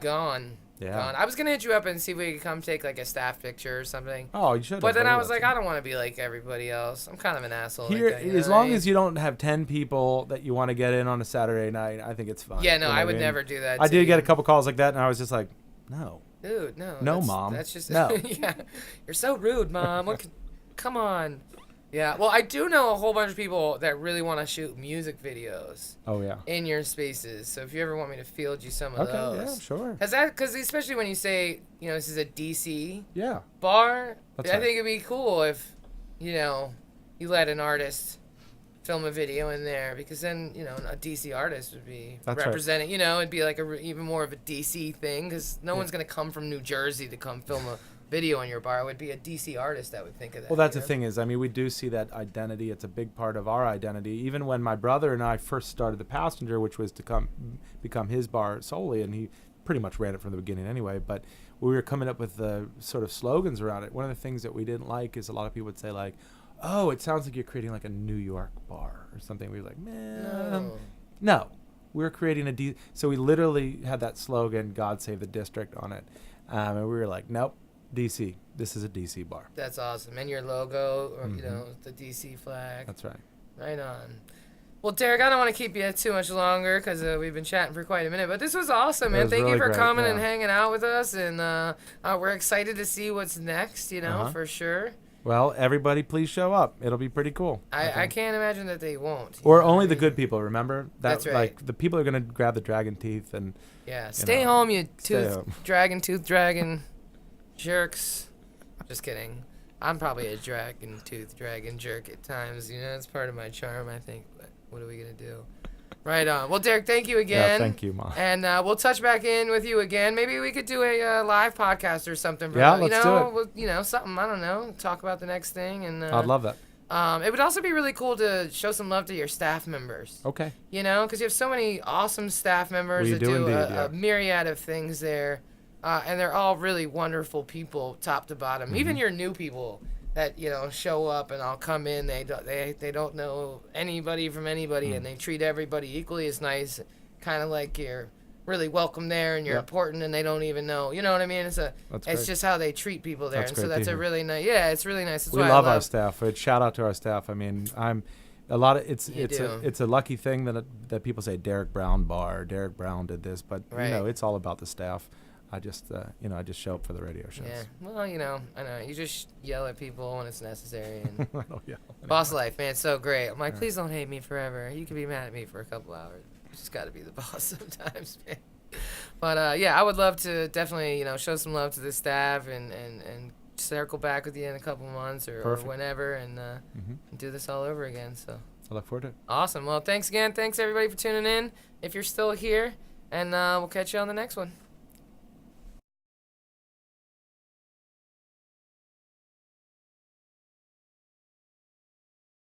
gone. Yeah. Gone. I was gonna hit you up and see if we could come take like a staff picture or something. Oh, you should. But then I was like, I don't want to be like everybody else. I'm kind of an asshole. Here, like that, as long as you don't have 10 people that you want to get in on a Saturday night, I think it's fine. Yeah, no, I would never do that. I did get a couple calls like that, and I was just like, no. Dude, no. No, Mom. That's just no. Yeah, you're so rude, Mom. Come on. Yeah, well, I do know a whole bunch of people that really want to shoot music videos. Oh yeah. In your spaces, so if you ever want me to field you some of those. Okay, yeah, sure. Because especially when you say, this is a DC bar, I think it'd be cool if, you let an artist film a video in there, because then, a DC artist would be representing, it'd be like even more of a DC thing, because no one's going to come from New Jersey to come film a video in your bar. It would be a DC artist that would think of that. Well, that's the thing is, we do see that identity. It's a big part of our identity. Even when my brother and I first started The Passenger, which was to become his bar solely, and he pretty much ran it from the beginning anyway, but we were coming up with the sort of slogans around it. One of the things that we didn't like is a lot of people would say like, oh, it sounds like you're creating like a New York bar or something. We were like, man, no. We're creating so we literally had that slogan, God Save the District, on it. And we were like, nope. DC. This is a DC bar. That's awesome. And your logo, or the DC flag. That's right. Right on. Well, Derek, I don't want to keep you too much longer because we've been chatting for quite a minute. But this was awesome, man. Thank you for coming and hanging out with us. And we're excited to see what's next, for sure. Well, everybody please show up. It'll be pretty cool. I can't imagine that they won't. Or only the good people, remember? That's right. Like, the people are going to grab the dragon teeth and... Yeah, stay home, you tooth dragon jerks. Just kidding. I'm probably a dragon jerk at times. It's part of my charm, I think. But what are we going to do? Right on. Well, Derek, thank you again. Yeah, thank you, Mom. And we'll touch back in with you again. Maybe we could do a live podcast or something. Yeah, let's do it. Something, I don't know, talk about the next thing. And I'd love that. It would also be really cool to show some love to your staff members. Okay. Because you have so many awesome staff members that do a myriad of things there. And they're all really wonderful people, top to bottom. Mm-hmm. Even your new people that show up and I'll come in. They don't know anybody from anybody, and they treat everybody equally as nice. Kind of like you're really welcome there, and you're important, and they don't even know. You know what I mean? It's just how they treat people there, so that's a really nice. Yeah, it's really nice. That's we love our staff. Shout out to our staff. It's a lucky thing that people say Derek Brown bar, Derek Brown did this, but it's all about the staff. I just show up for the radio shows. Yeah, well, I know. You just yell at people when it's necessary. And I don't yell. Boss life, man, it's so great. I'm like, please don't hate me forever. You can be mad at me for a couple hours. You just got to be the boss sometimes, man. But I would love to definitely, show some love to the staff and circle back with you in a couple months or whenever and do this all over again. So I look forward to it. Awesome. Well, thanks again. Thanks everybody for tuning in. If you're still here, and we'll catch you on the next one.